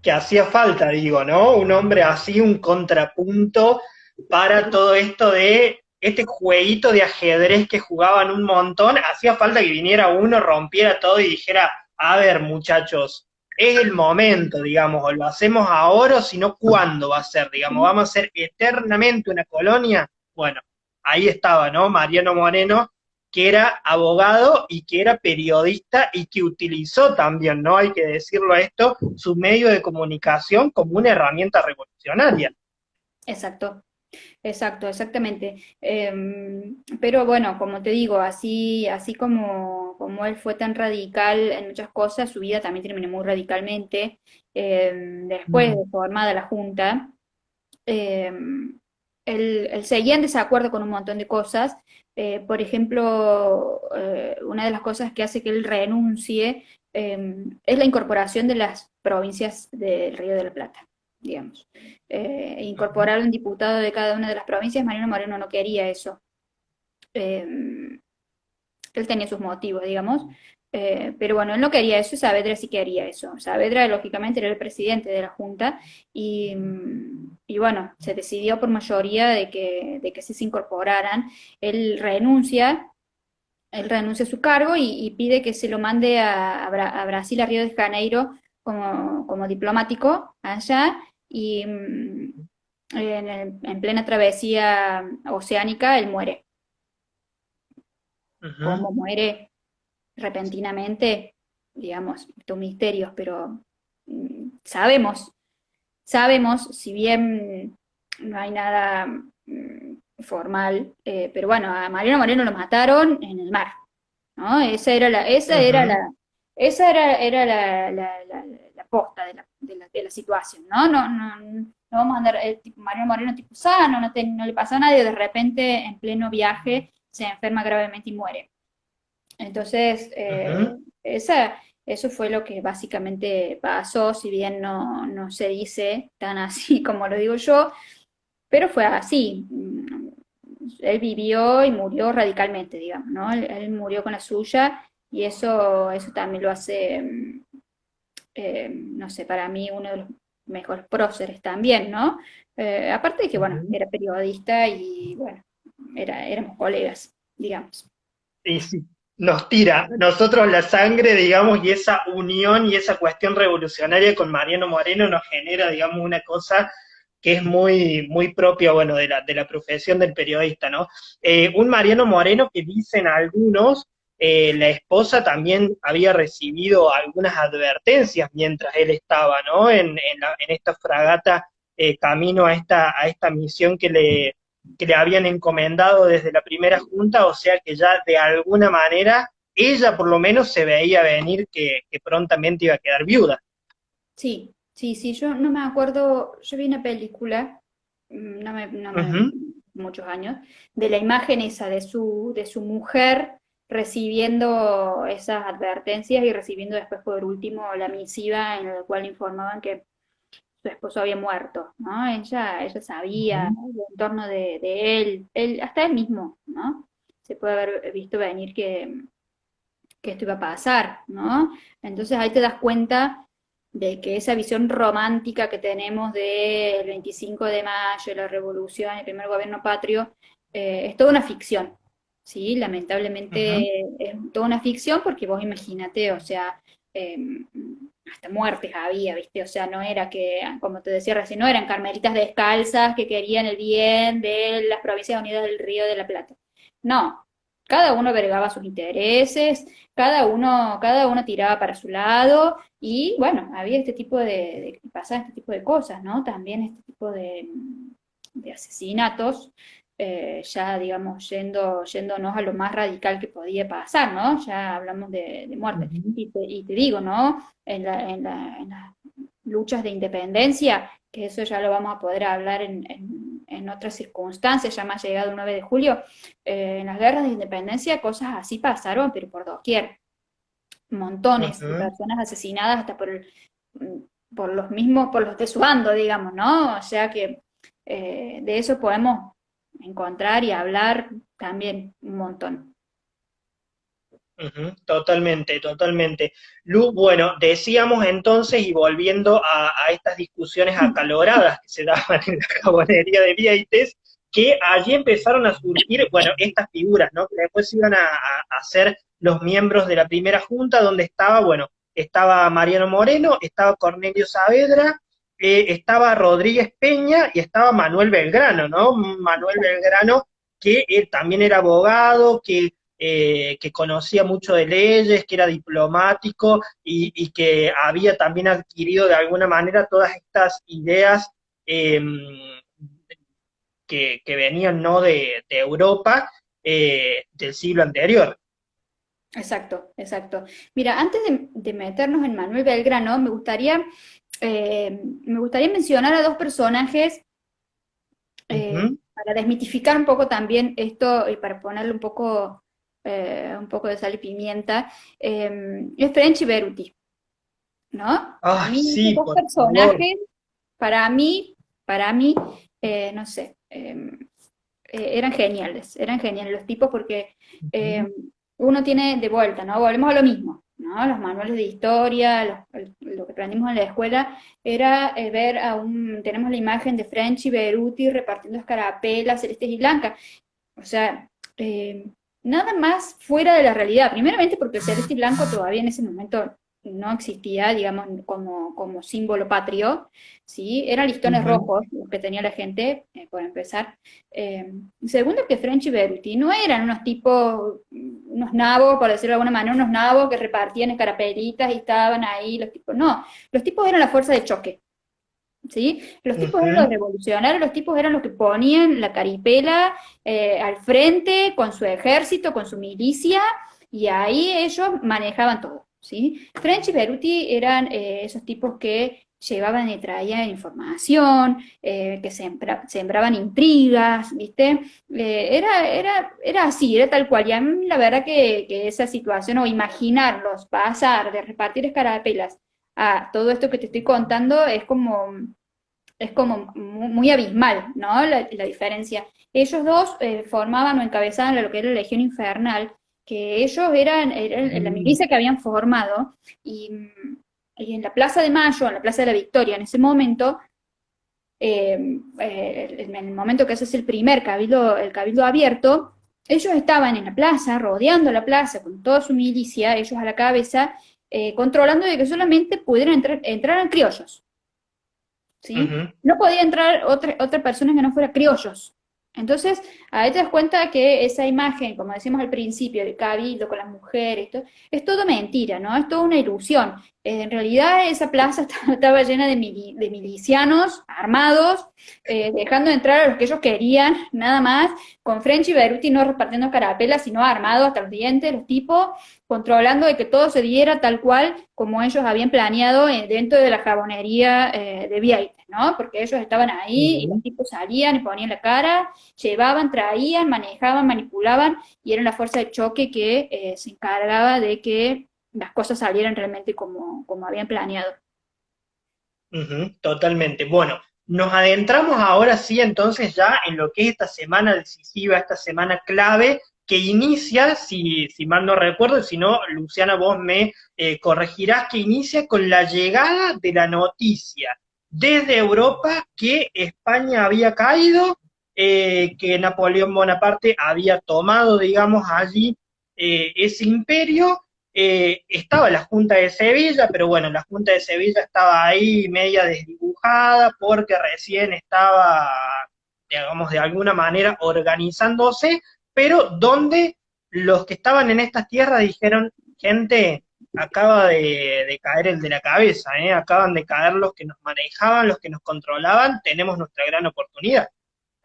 Que hacía falta, digo, ¿no? Un hombre así, un contrapunto para todo esto de este jueguito de ajedrez que jugaban un montón. Hacía falta que viniera uno, rompiera todo y dijera, a ver, muchachos, es el momento, digamos, o lo hacemos ahora o si no, ¿cuándo va a ser? Digamos, ¿vamos a ser eternamente una colonia? Bueno, ahí estaba, ¿no? Mariano Moreno, que era abogado y que era periodista y que utilizó también, ¿no? Hay que decirlo esto, su medio de comunicación como una herramienta revolucionaria. Exacto, exactamente. Pero bueno, como te digo, así como él fue tan radical en muchas cosas, su vida también terminó muy radicalmente. Después de formada la Junta, eh, él seguía en desacuerdo con un montón de cosas. Por ejemplo, una de las cosas que hace que él renuncie es la incorporación de las provincias del Río de la Plata, digamos. Incorporar un diputado de cada una de las provincias, Mariano Moreno no quería eso. Eh, Él tenía sus motivos, digamos, pero bueno, él no quería eso, Saavedra sí quería eso. Saavedra, lógicamente, era el presidente de la Junta y bueno, se decidió por mayoría de que sí se incorporaran. Él renuncia, él renuncia a su cargo y pide que se lo mande a Brasil, a Río de Janeiro, como diplomático allá y en plena travesía oceánica él muere. Ujú. ¿Cómo muere? Repentinamente, digamos, estos misterios, pero sabemos, si bien no hay nada formal, pero bueno, a Mariano Moreno lo mataron en el mar, ¿no? Ujú. Esa era la posta de la situación, ¿no? No, no, no vamos a andar, tipo Mariano Moreno tipo sano, no le pasa a nadie, de repente en pleno viaje se enferma gravemente y muere. Entonces, ujú, eso fue lo que básicamente pasó, si bien no se dice tan así como lo digo yo, pero fue así. Él vivió y murió radicalmente, digamos, ¿no? Él murió con la suya y eso también lo hace, no sé, para mí uno de los mejores próceres también, ¿no? Aparte de que, bueno, ujú. era periodista y, bueno, éramos colegas, digamos. Y sí, nos tira nosotros la sangre, digamos, y esa unión y esa cuestión revolucionaria con Mariano Moreno nos genera, digamos, una cosa que es muy, muy propia, bueno, de la profesión del periodista, ¿no? Un Mariano Moreno que dicen algunos, la esposa también había recibido algunas advertencias mientras él estaba, ¿no? En esta fragata camino a esta misión que le habían encomendado desde la primera junta, o sea que ya de alguna manera ella por lo menos se veía venir que prontamente iba a quedar viuda. Sí, sí, sí, yo no me acuerdo, yo vi una película, no me, Ujú, muchos años, de la imagen esa de su mujer recibiendo esas advertencias y recibiendo después por último la misiva en la cual informaban que su esposo había muerto, ¿no? Ella sabía ujú, el entorno de él, hasta él mismo, ¿no? Se puede haber visto venir que esto iba a pasar, ¿no? Entonces ahí te das cuenta de que esa visión romántica que tenemos del 25 de mayo, la revolución, el primer gobierno patrio, es toda una ficción, ¿sí? ujú, Lamentablemente es toda una ficción porque vos imagínate, o sea, eh, hasta muertes había, ¿viste? O sea, no era que, como te decía recién, no eran carmelitas descalzas que querían el bien de las Provincias Unidas del Río de la Plata. No, cada uno vergaba sus intereses, cada uno tiraba para su lado y bueno, había este tipo pasaban este tipo de cosas, ¿no? También este tipo de asesinatos, ya digamos, yéndonos a lo más radical que podía pasar, ¿no? Ya hablamos de muerte. ujú, Y te digo, ¿no? En las luchas de independencia, que eso ya lo vamos a poder hablar en otras circunstancias, ya más llegado el 9 de julio, en las guerras de independencia cosas así pasaron, pero por doquier montones de ujú. personas asesinadas hasta por los mismos, por los de su bando, digamos, ¿no? O sea que de eso podemos encontrar y hablar también un montón. Ujú, totalmente, totalmente. Lu, bueno, decíamos entonces, y volviendo a estas discusiones acaloradas que se daban en la jabonería de Vieites, que allí empezaron a surgir, bueno, estas figuras, ¿no? Que después iban a ser los miembros de la primera junta, donde estaba, bueno, estaba Mariano Moreno, estaba Cornelio Saavedra, estaba Rodríguez Peña y estaba Manuel Belgrano, ¿no? Manuel Belgrano, que él también era abogado, que conocía mucho de leyes, que era diplomático y que había también adquirido de alguna manera todas estas ideas eh, que venían no de Europa del siglo anterior. Exacto, exacto. Mira, antes de meternos en Manuel Belgrano, me gustaría mencionar a dos personajes Ujú, para desmitificar un poco también esto y para ponerle un poco de sal y pimienta, es French y Beruti, ¿no? A ay, mí esos sí, dos por favor. personajes, para mí, para mí, no sé, eran geniales los tipos porque eh, Ujú, uno tiene de vuelta, ¿no? Volvemos a lo mismo, ¿no? Los manuales de historia, lo que aprendimos en la escuela era ver tenemos la imagen de French y Beruti repartiendo escarapelas celestes y blancas, o sea, nada más fuera de la realidad. Primeramente porque el celeste y blanco todavía en ese momento no existía, digamos, como símbolo patrio, ¿sí? Eran listones ujú, rojos los que tenía la gente, por empezar. Segundo, que French y Berti no eran unos tipos, unos nabos, por decirlo de alguna manera, unos nabos que repartían escarapelitas y estaban ahí, los tipos, no, los tipos eran la fuerza de choque. ¿Sí? Los tipos eran los ujú, revolucionarios, los tipos eran los que ponían la caripela al frente con su ejército, con su milicia, y ahí ellos manejaban todo, ¿sí? French y Beruti eran esos tipos que llevaban y traían información, que sembraban intrigas, ¿viste? Era así, era tal cual. Y a mí la verdad que esa situación, o imaginarlos pasar de repartir escarapelas a todo esto que te estoy contando, es como muy abismal, ¿no? La diferencia. Ellos dos formaban o encabezaban lo que era la Legión Infernal, que ellos eran la Mm, milicia que habían formado, y, y en la Plaza de Mayo, en la Plaza de la Victoria, en ese momento, en el momento que se hace el cabildo abierto, ellos estaban en la plaza, rodeando la plaza con toda su milicia, ellos a la cabeza, controlando de que solamente pudieran entrar criollos. ¿Sí? ujú. No podía entrar otra persona que no fuera criollos. Entonces, ahí te das cuenta que esa imagen, como decimos al principio, del cabildo con las mujeres, es todo mentira, ¿no? Es toda una ilusión. En realidad esa plaza estaba llena de milicianos armados, dejando entrar a los que ellos querían, nada más, con French y Beruti no repartiendo carapelas, sino armados hasta los dientes, los tipos, controlando de que todo se diera tal cual como ellos habían planeado dentro de la jabonería de Vieites, ¿no? Porque ellos estaban ahí y los Ujú. tipos salían y ponían la cara, llevaban, traían, manejaban, manipulaban, y eran la fuerza de choque que se encargaba de que las cosas salieran realmente como habían planeado. Ujú, totalmente. Bueno, nos adentramos ahora sí entonces ya en lo que es esta semana decisiva, esta semana clave, que inicia, si mal no recuerdo, si no, Luciana, vos me corregirás, que inicia con la llegada de la noticia desde Europa que España había caído, que Napoleón Bonaparte había tomado, digamos, allí ese imperio. Estaba la Junta de Sevilla, pero bueno, la Junta de Sevilla estaba ahí media desdibujada porque recién estaba, digamos, de alguna manera organizándose, pero donde los que estaban en estas tierras dijeron, gente, acaba de caer el de la cabeza, ¿eh? Acaban de caer los que nos manejaban, los que nos controlaban, tenemos nuestra gran oportunidad.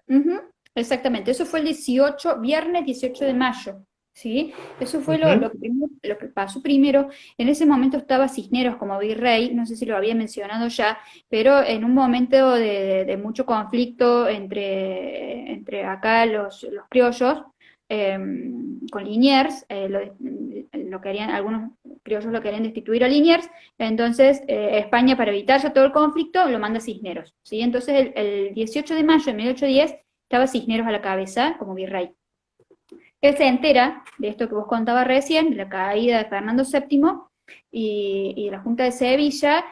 Ujú, exactamente, eso fue el 18, viernes 18 de mayo, ¿sí? Eso fue Ujú, lo que pasó primero. En ese momento estaba Cisneros como virrey, no sé si lo había mencionado ya, pero en un momento de mucho conflicto entre acá los criollos, eh, con Liniers, lo querían, algunos criollos lo querían destituir a Liniers, entonces España, para evitar ya todo el conflicto, lo manda a Cisneros, ¿sí? Entonces el 18 de mayo de 1810 estaba Cisneros a la cabeza como virrey. Él se entera de esto que vos contabas recién, de la caída de Fernando VII y de la Junta de Sevilla,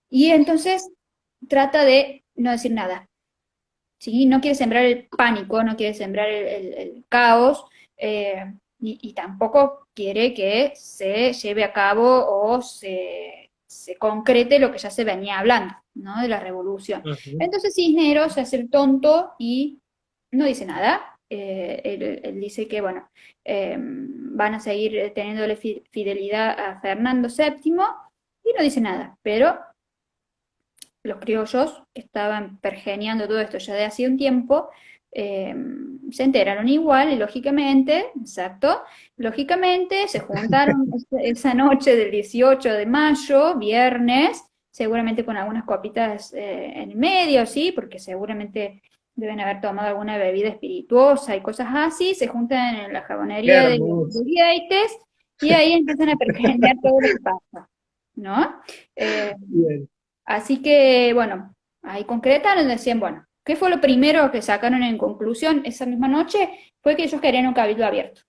y entonces trata de no decir nada, ¿sí? No quiere sembrar el pánico, no quiere sembrar el caos, y tampoco quiere que se lleve a cabo o se concrete lo que ya se venía hablando, ¿no? De la revolución. ujú, Entonces Cisneros se hace el tonto y no dice nada. Él dice que, bueno, van a seguir teniéndole fidelidad a Fernando VII y no dice nada, pero los criollos que estaban pergeneando todo esto ya de hace un tiempo, eh, se enteraron igual y lógicamente, exacto, lógicamente se juntaron esa noche del 18 de mayo, viernes, seguramente con algunas copitas en el medio, ¿sí? Porque seguramente deben haber tomado alguna bebida espirituosa y cosas así, se juntan en la qué jabonería de hermoso. Vieites y ahí empiezan a pergenear todo lo que pasa, ¿no? Eh, Bien. Así que, bueno, ahí concretaron, decían, bueno, ¿qué fue lo primero que sacaron en conclusión esa misma noche? Fue que ellos querían un cabildo abierto,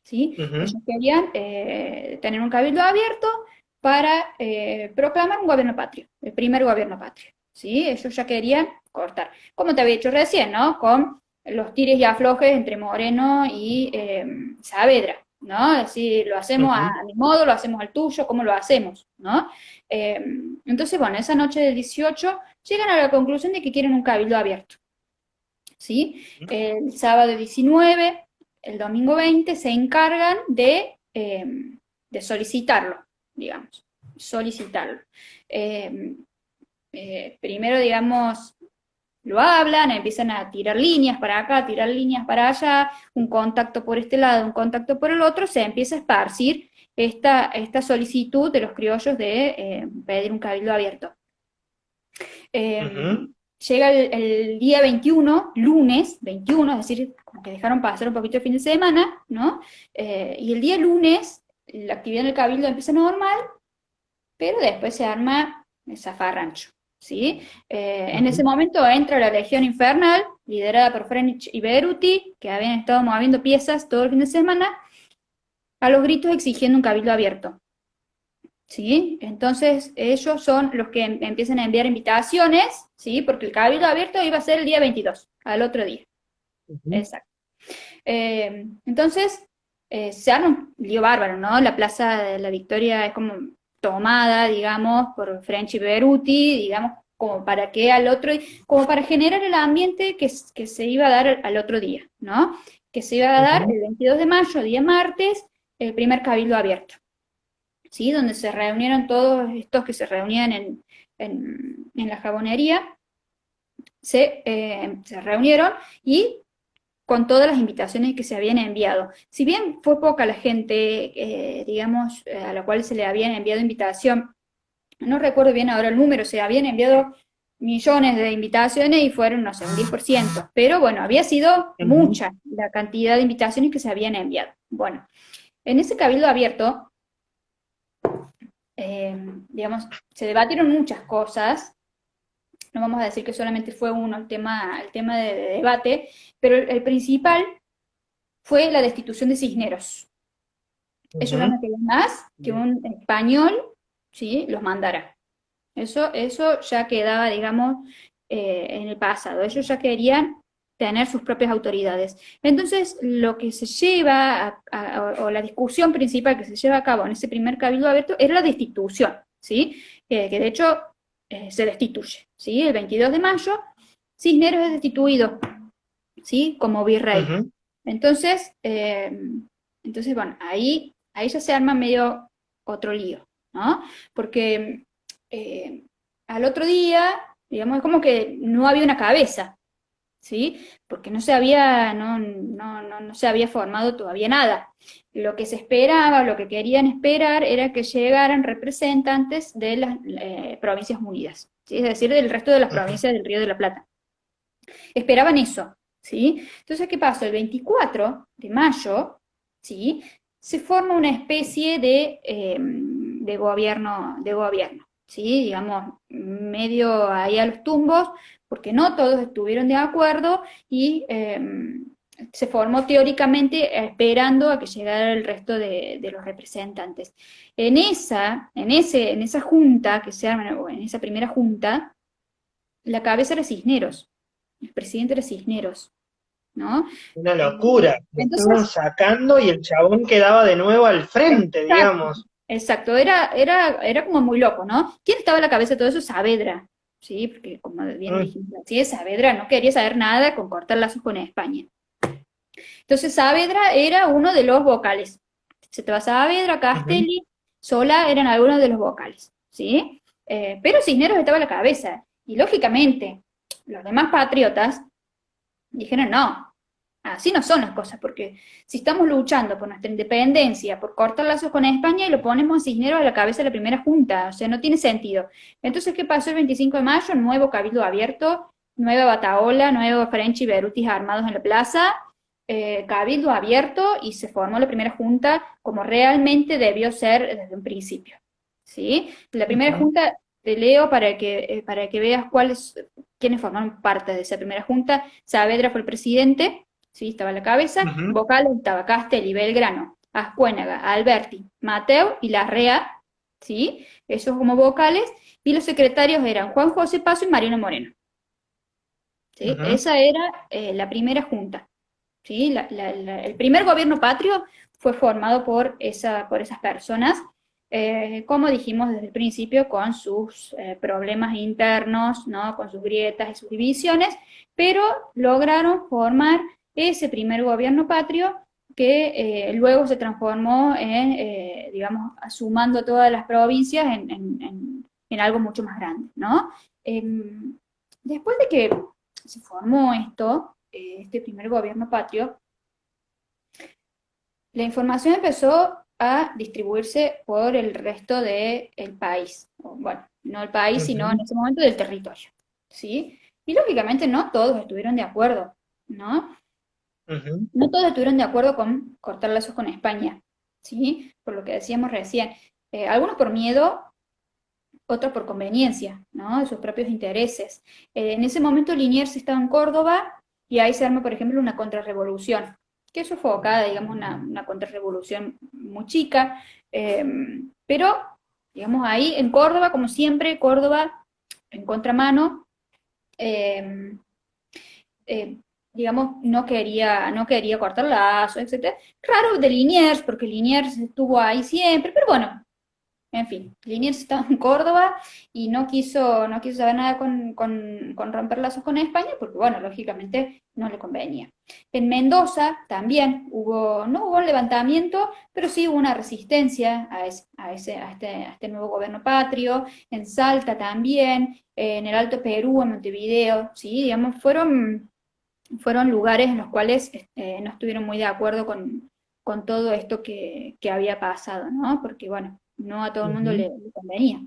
¿sí? Ujú, Ellos querían tener un cabildo abierto para proclamar un gobierno patrio, el primer gobierno patrio, ¿sí? Ellos ya querían cortar, como te había dicho recién, ¿no? Con los tires y aflojes entre Moreno y Saavedra, ¿no? Es decir, lo hacemos ujú, a mi modo, lo hacemos al tuyo, ¿cómo lo hacemos? ¿No? Eh, entonces, bueno, esa noche del 18 llegan a la conclusión de que quieren un cabildo abierto, ¿sí? El sábado 19, el domingo 20 se encargan de solicitarlo, digamos, solicitarlo. Eh, Primero, digamos, lo hablan, empiezan a tirar líneas para acá, tirar líneas para allá, un contacto por este lado, un contacto por el otro, se empieza a esparcir esta solicitud de los criollos de pedir un cabildo abierto. Ujú. Llega el día 21, lunes 21, es decir, como que dejaron pasar un poquito el fin de semana, ¿no? Y el día lunes la actividad en el cabildo empieza normal, pero después se arma el zafarrancho, ¿sí? En ese Ujú. momento entra la Legión Infernal, liderada por French y Beruti, que habían estado moviendo piezas todo el fin de semana, a los gritos exigiendo un cabildo abierto. ¿Sí? Entonces ellos son los que empiezan a enviar invitaciones, ¿sí? Porque el cabildo abierto iba a ser el día 22, al otro día. Ujú. Exacto. Entonces se arma un lío bárbaro, ¿no? La Plaza de la Victoria es como tomada, digamos, por French y Beruti, digamos, como para que al otro, como para generar el ambiente que se iba a dar al otro día, ¿no? Que se iba a dar Ujú. el 22 de mayo, día martes, el primer cabildo abierto. ¿Sí? Donde se reunieron todos estos que se reunían en la jabonería, se reunieron y con todas las invitaciones que se habían enviado. Si bien fue poca la gente, digamos, a la cual se le habían enviado invitación, no recuerdo bien ahora el número, se habían enviado millones de invitaciones y fueron, no sé, un 10%, pero bueno, había sido Ujú. mucha la cantidad de invitaciones que se habían enviado. Bueno, en ese cabildo abierto, digamos, se debatieron muchas cosas, no vamos a decir que solamente fue uno el tema de debate, pero el principal fue la destitución de Cisneros. Ellos ya Ujú. no querían más que un español, ¿sí? Los mandara. Eso ya quedaba, digamos, en el pasado. Ellos ya querían tener sus propias autoridades. Entonces, lo que se lleva, o la discusión principal que se lleva a cabo en ese primer cabildo abierto es la destitución, ¿sí? Que de hecho se destituye, ¿sí? El 22 de mayo, Cisneros es destituido, ¿sí? Como virrey. Ujú. Entonces, bueno, ahí ya se arma medio otro lío, ¿no? Porque eh, al otro día, digamos, es como que no había una cabeza, ¿sí? Porque no se había formado todavía nada. Lo que se esperaba, lo que querían esperar era que llegaran representantes de las provincias unidas, ¿sí? Es decir, del resto de las Ujú. provincias del Río de la Plata. Esperaban eso, ¿sí? Entonces, ¿qué pasó? El 24 de mayo, ¿sí? Se forma una especie de gobierno, ¿sí? Digamos, medio ahí a los tumbos, porque no todos estuvieron de acuerdo y se formó teóricamente esperando a que llegara el resto de los representantes. En esa junta que se arma, o en esa primera junta, la cabeza era Cisneros, el presidente era Cisneros, ¿no? Una Eh, locura. Lo estaban entonces, sacando y el chabón quedaba de nuevo al frente, exacto, digamos. exacto, era como muy loco, ¿no? ¿Quién estaba a la cabeza de todo eso? Saavedra, ¿sí? Porque como bien Mm. dijimos, sí, Saavedra no quería saber nada con cortar lazos con España. Entonces Saavedra era uno de los vocales. Se te va Saavedra, Ujú. Castelli, Sola eran algunos de los vocales, ¿sí? Pero Cisneros estaba a la cabeza. Y lógicamente, los demás patriotas dijeron, no, así no son las cosas, porque si estamos luchando por nuestra independencia, por cortar lazos con España y lo ponemos a Cisneros a la cabeza de la primera junta, o sea, no tiene sentido. Entonces, ¿qué pasó el 25 de mayo? Nuevo cabildo abierto, nueva bataola, nuevo French y Berutis armados en la plaza, cabildo abierto y se formó la primera junta como realmente debió ser desde un principio. ¿Sí? La primera Ujú. junta, te leo para que veas quiénes formaron parte de esa primera junta. Saavedra fue el presidente, ¿sí? Estaba a la cabeza. Ujú. Vocales estaba Castelli, Belgrano, Ascuénaga, Alberti, Mateo y Larrea, ¿sí? Esos como vocales. Y los secretarios eran Juan José Paso y Mariano Moreno. ¿Sí? Ujú. Esa era la primera junta. ¿Sí? El primer gobierno patrio fue formado por esas personas, como dijimos desde el principio, con sus problemas internos, ¿no? Con sus grietas y sus divisiones, pero lograron formar ese primer gobierno patrio que luego se transformó digamos, sumando todas las provincias en algo mucho más grande, ¿no? Después de que se formó este primer gobierno patrio, la información empezó a distribuirse por el resto del país. Bueno, no el país, sino en Ujú, ese momento del territorio, ¿sí? Y lógicamente no todos estuvieron de acuerdo, ¿no? ujú. No todos estuvieron de acuerdo con cortar lazos con España, ¿sí? Por lo que decíamos recién. Algunos por miedo, otros por conveniencia, ¿no? De sus propios intereses. En ese momento Liniers estaba en Córdoba y ahí se arma, por ejemplo, una contrarrevolución, que es sofocada, digamos, una contrarrevolución muy chica, eh, pero, digamos, ahí en Córdoba, como siempre, Córdoba en contramano, eh, eh, digamos, no quería cortar lazos, etcétera. Raro de Liniers, porque Liniers estuvo ahí siempre, pero bueno, en fin, Liniers estaba en Córdoba y no quiso saber nada con romper lazos con España, porque bueno, lógicamente no le convenía. En Mendoza también no hubo un levantamiento, pero sí hubo una resistencia a este nuevo gobierno patrio. En Salta también, en el Alto Perú, en Montevideo, sí, digamos, fueron lugares en los cuales no estuvieron muy de acuerdo con todo esto que había pasado, ¿no? Porque, bueno, no a todo el mundo Ujú. le convenía.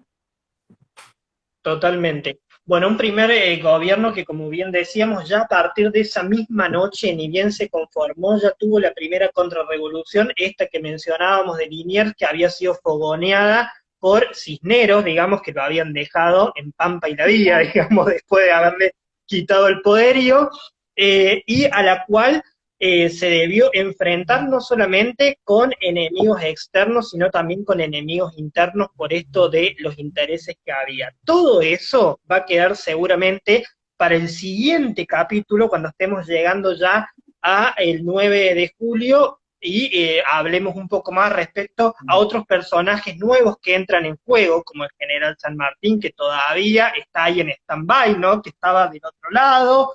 Totalmente. Bueno, un primer gobierno que, como bien decíamos, ya a partir de esa misma noche, ni bien se conformó, ya tuvo la primera contrarrevolución, esta que mencionábamos de Liniers, que había sido fogoneada por Cisneros, digamos, que lo habían dejado en Pampa y la Vía, digamos, después de haberle quitado el poderío, y a la cual se debió enfrentar no solamente con enemigos externos, sino también con enemigos internos por esto de los intereses que había. Todo eso va a quedar seguramente para el siguiente capítulo, cuando estemos llegando ya a el 9 de julio y hablemos un poco más respecto a otros personajes nuevos que entran en juego, como el general San Martín, que todavía está ahí en stand-by, ¿no? Que estaba del otro lado,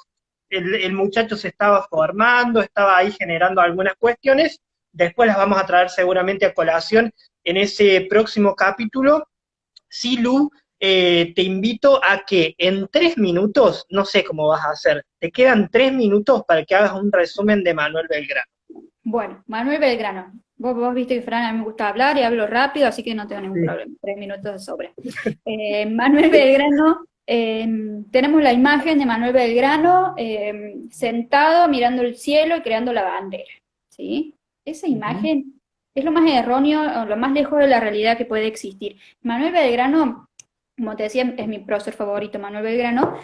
el muchacho se estaba formando, estaba ahí generando algunas cuestiones, después las vamos a traer seguramente a colación en ese próximo capítulo. Sí, Lu, te invito a que en 3 minutos, no sé cómo vas a hacer, te quedan 3 minutos para que hagas un resumen de Manuel Belgrano. Bueno, Manuel Belgrano. Vos viste que Fran a mí me gusta hablar y hablo rápido, así que no tengo ningún Sí. problema. 3 minutos de sobre. Manuel Belgrano, tenemos la imagen de Manuel Belgrano sentado mirando el cielo y creando la bandera, ¿sí? Esa Ujú. imagen es lo más erróneo, o lo más lejos de la realidad que puede existir. Manuel Belgrano, como te decía, es mi prócer favorito, Manuel Belgrano,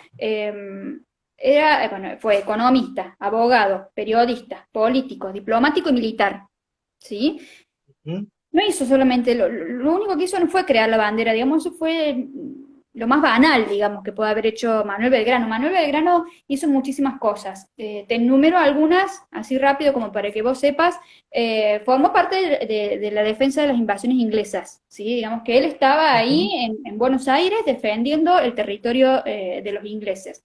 bueno, fue economista, abogado, periodista, político, diplomático y militar, ¿sí? Ujú. No hizo solamente, lo único que hizo no fue crear la bandera, digamos, eso fue lo más banal, digamos, que puede haber hecho Manuel Belgrano. Manuel Belgrano hizo muchísimas cosas. Te enumero algunas, así rápido como para que vos sepas. Formó parte de la defensa de las invasiones inglesas, ¿sí? Digamos que él estaba ahí Ujú. en Buenos Aires defendiendo el territorio de los ingleses,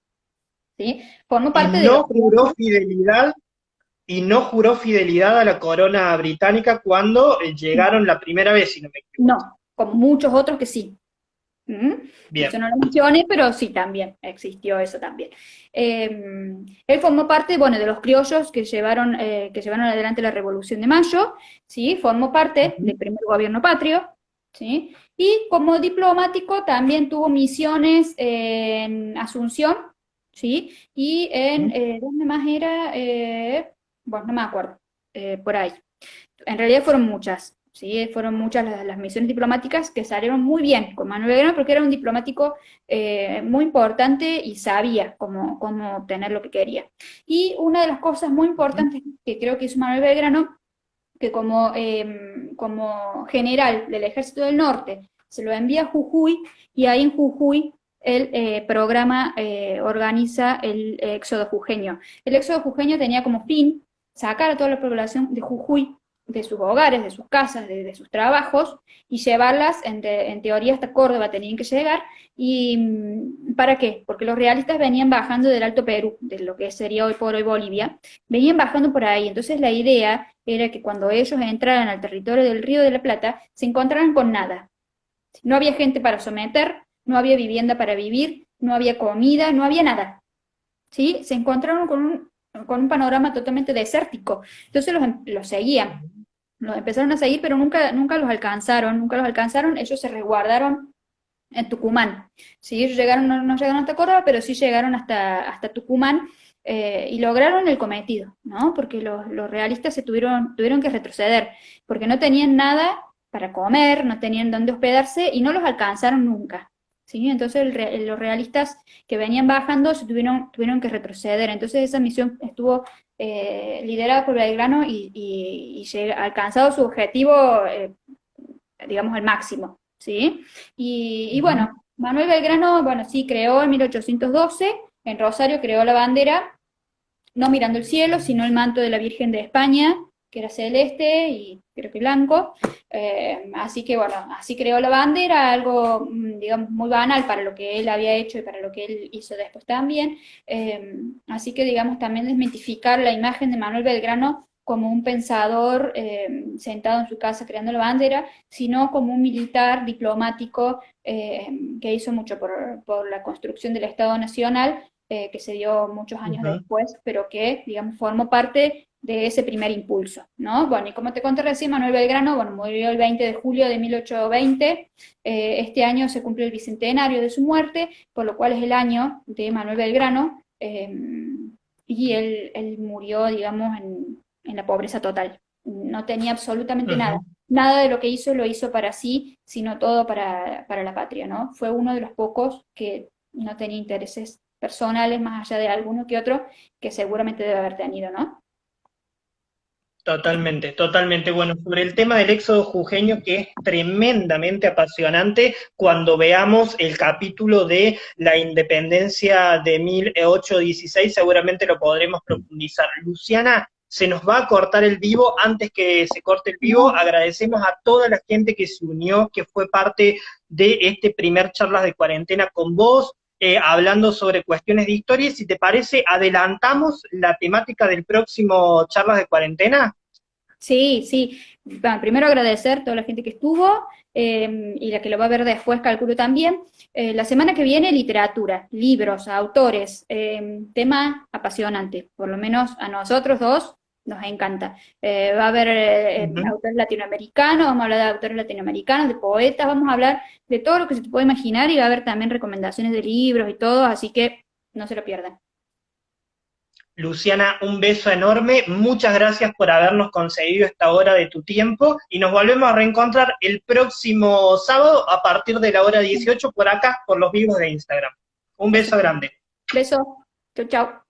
¿sí? Formó Y parte de los no juró fidelidad, y no juró fidelidad a la corona británica cuando llegaron la primera vez, si no me equivoco. no, como muchos otros que sí. ¿Mm? Bien. Eso no lo mencioné, pero sí, también existió eso también. Él formó parte, bueno, de los criollos que llevaron adelante la Revolución de Mayo, ¿sí? Formó parte Ujú. del primer gobierno patrio, ¿sí? Y como diplomático también tuvo misiones en Asunción, ¿sí? Y en, Ujú. ¿dónde más era? Bueno, no me acuerdo, por ahí. En realidad fueron muchas, ¿sí? Fueron muchas las misiones diplomáticas que salieron muy bien con Manuel Belgrano porque era un diplomático muy importante y sabía cómo obtener lo que quería. Y una de las cosas muy Ujú. importantes que creo que hizo Manuel Belgrano, que como general del Ejército del Norte se lo envía a Jujuy y ahí en Jujuy el programa organiza el éxodo jujeño. El éxodo jujeño tenía como fin sacar a toda la población de Jujuy de sus hogares, de sus casas, de sus trabajos y llevarlas, en teoría hasta Córdoba tenían que llegar. ¿Y para qué? Porque los realistas venían bajando del Alto Perú, de lo que sería hoy por hoy Bolivia, venían bajando por ahí. Entonces la idea era que cuando ellos entraran al territorio del Río de la Plata, se encontraran con nada. No había gente para someter, no había vivienda para vivir, no había comida, no había nada. ¿Sí? Se encontraron con un panorama totalmente desértico. Entonces los seguían. los empezaron a seguir, pero nunca los alcanzaron, ellos se resguardaron en Tucumán. Sí, ellos llegaron, no llegaron hasta Córdoba, pero sí llegaron hasta Tucumán, y lograron el cometido, ¿no? Porque los realistas tuvieron que retroceder, porque no tenían nada para comer, no tenían dónde hospedarse y no los alcanzaron nunca. ¿Sí? Entonces los realistas que venían bajando tuvieron que retroceder. Entonces esa misión estuvo liderada por Belgrano y alcanzado su objetivo, digamos, al máximo. ¿Sí? Y Ujú. bueno, Manuel Belgrano, bueno, sí, creó en 1812, en Rosario creó la bandera, no mirando el cielo, sino el manto de la Virgen de España, que era celeste y creo que blanco. Así que bueno, así creó la bandera, algo, digamos, muy banal para lo que él había hecho y para lo que él hizo después también. Así que, digamos, también desmitificar la imagen de Manuel Belgrano como un pensador sentado en su casa creando la bandera, sino como un militar diplomático que hizo mucho por la construcción del Estado Nacional, que se dio muchos años Ujú. después, pero que, digamos, formó parte de ese primer impulso, ¿no? Bueno, y como te conté recién, Manuel Belgrano, bueno, murió el 20 de julio de 1820, este año se cumple el bicentenario de su muerte, por lo cual es el año de Manuel Belgrano, y él murió, digamos, en la pobreza total, no tenía absolutamente nada. Ujú. Nada de lo que hizo lo hizo para sí, sino todo para la patria, ¿no? Fue uno de los pocos que no tenía intereses personales más allá de alguno que otro, que seguramente debe haber tenido, ¿no? Totalmente, totalmente. Bueno, sobre el tema del éxodo jujeño, que es tremendamente apasionante, cuando veamos el capítulo de la independencia de 1816, seguramente lo podremos profundizar. Luciana, se nos va a cortar el vivo. Antes que se corte el vivo, No. agradecemos a toda la gente que se unió, que fue parte de este primer charlas de cuarentena con vos, hablando sobre cuestiones de historia. Si te parece, adelantamos la temática del próximo charlas de cuarentena. Sí, sí. Bueno, primero agradecer a toda la gente que estuvo, y la que lo va a ver después, calculo también. La semana que viene, literatura, libros, autores, tema apasionante, por lo menos a nosotros dos nos encanta. Va a haber Ujú. autores latinoamericanos, vamos a hablar de autores latinoamericanos, de poetas, vamos a hablar de todo lo que se te puede imaginar y va a haber también recomendaciones de libros y todo, así que no se lo pierdan. Luciana, un beso enorme. Muchas gracias por habernos concedido esta hora de tu tiempo y nos volvemos a reencontrar el próximo sábado a partir de la hora 18 por acá, por los vivos de Instagram. Un beso Eso. grande. Beso. Chau, chau.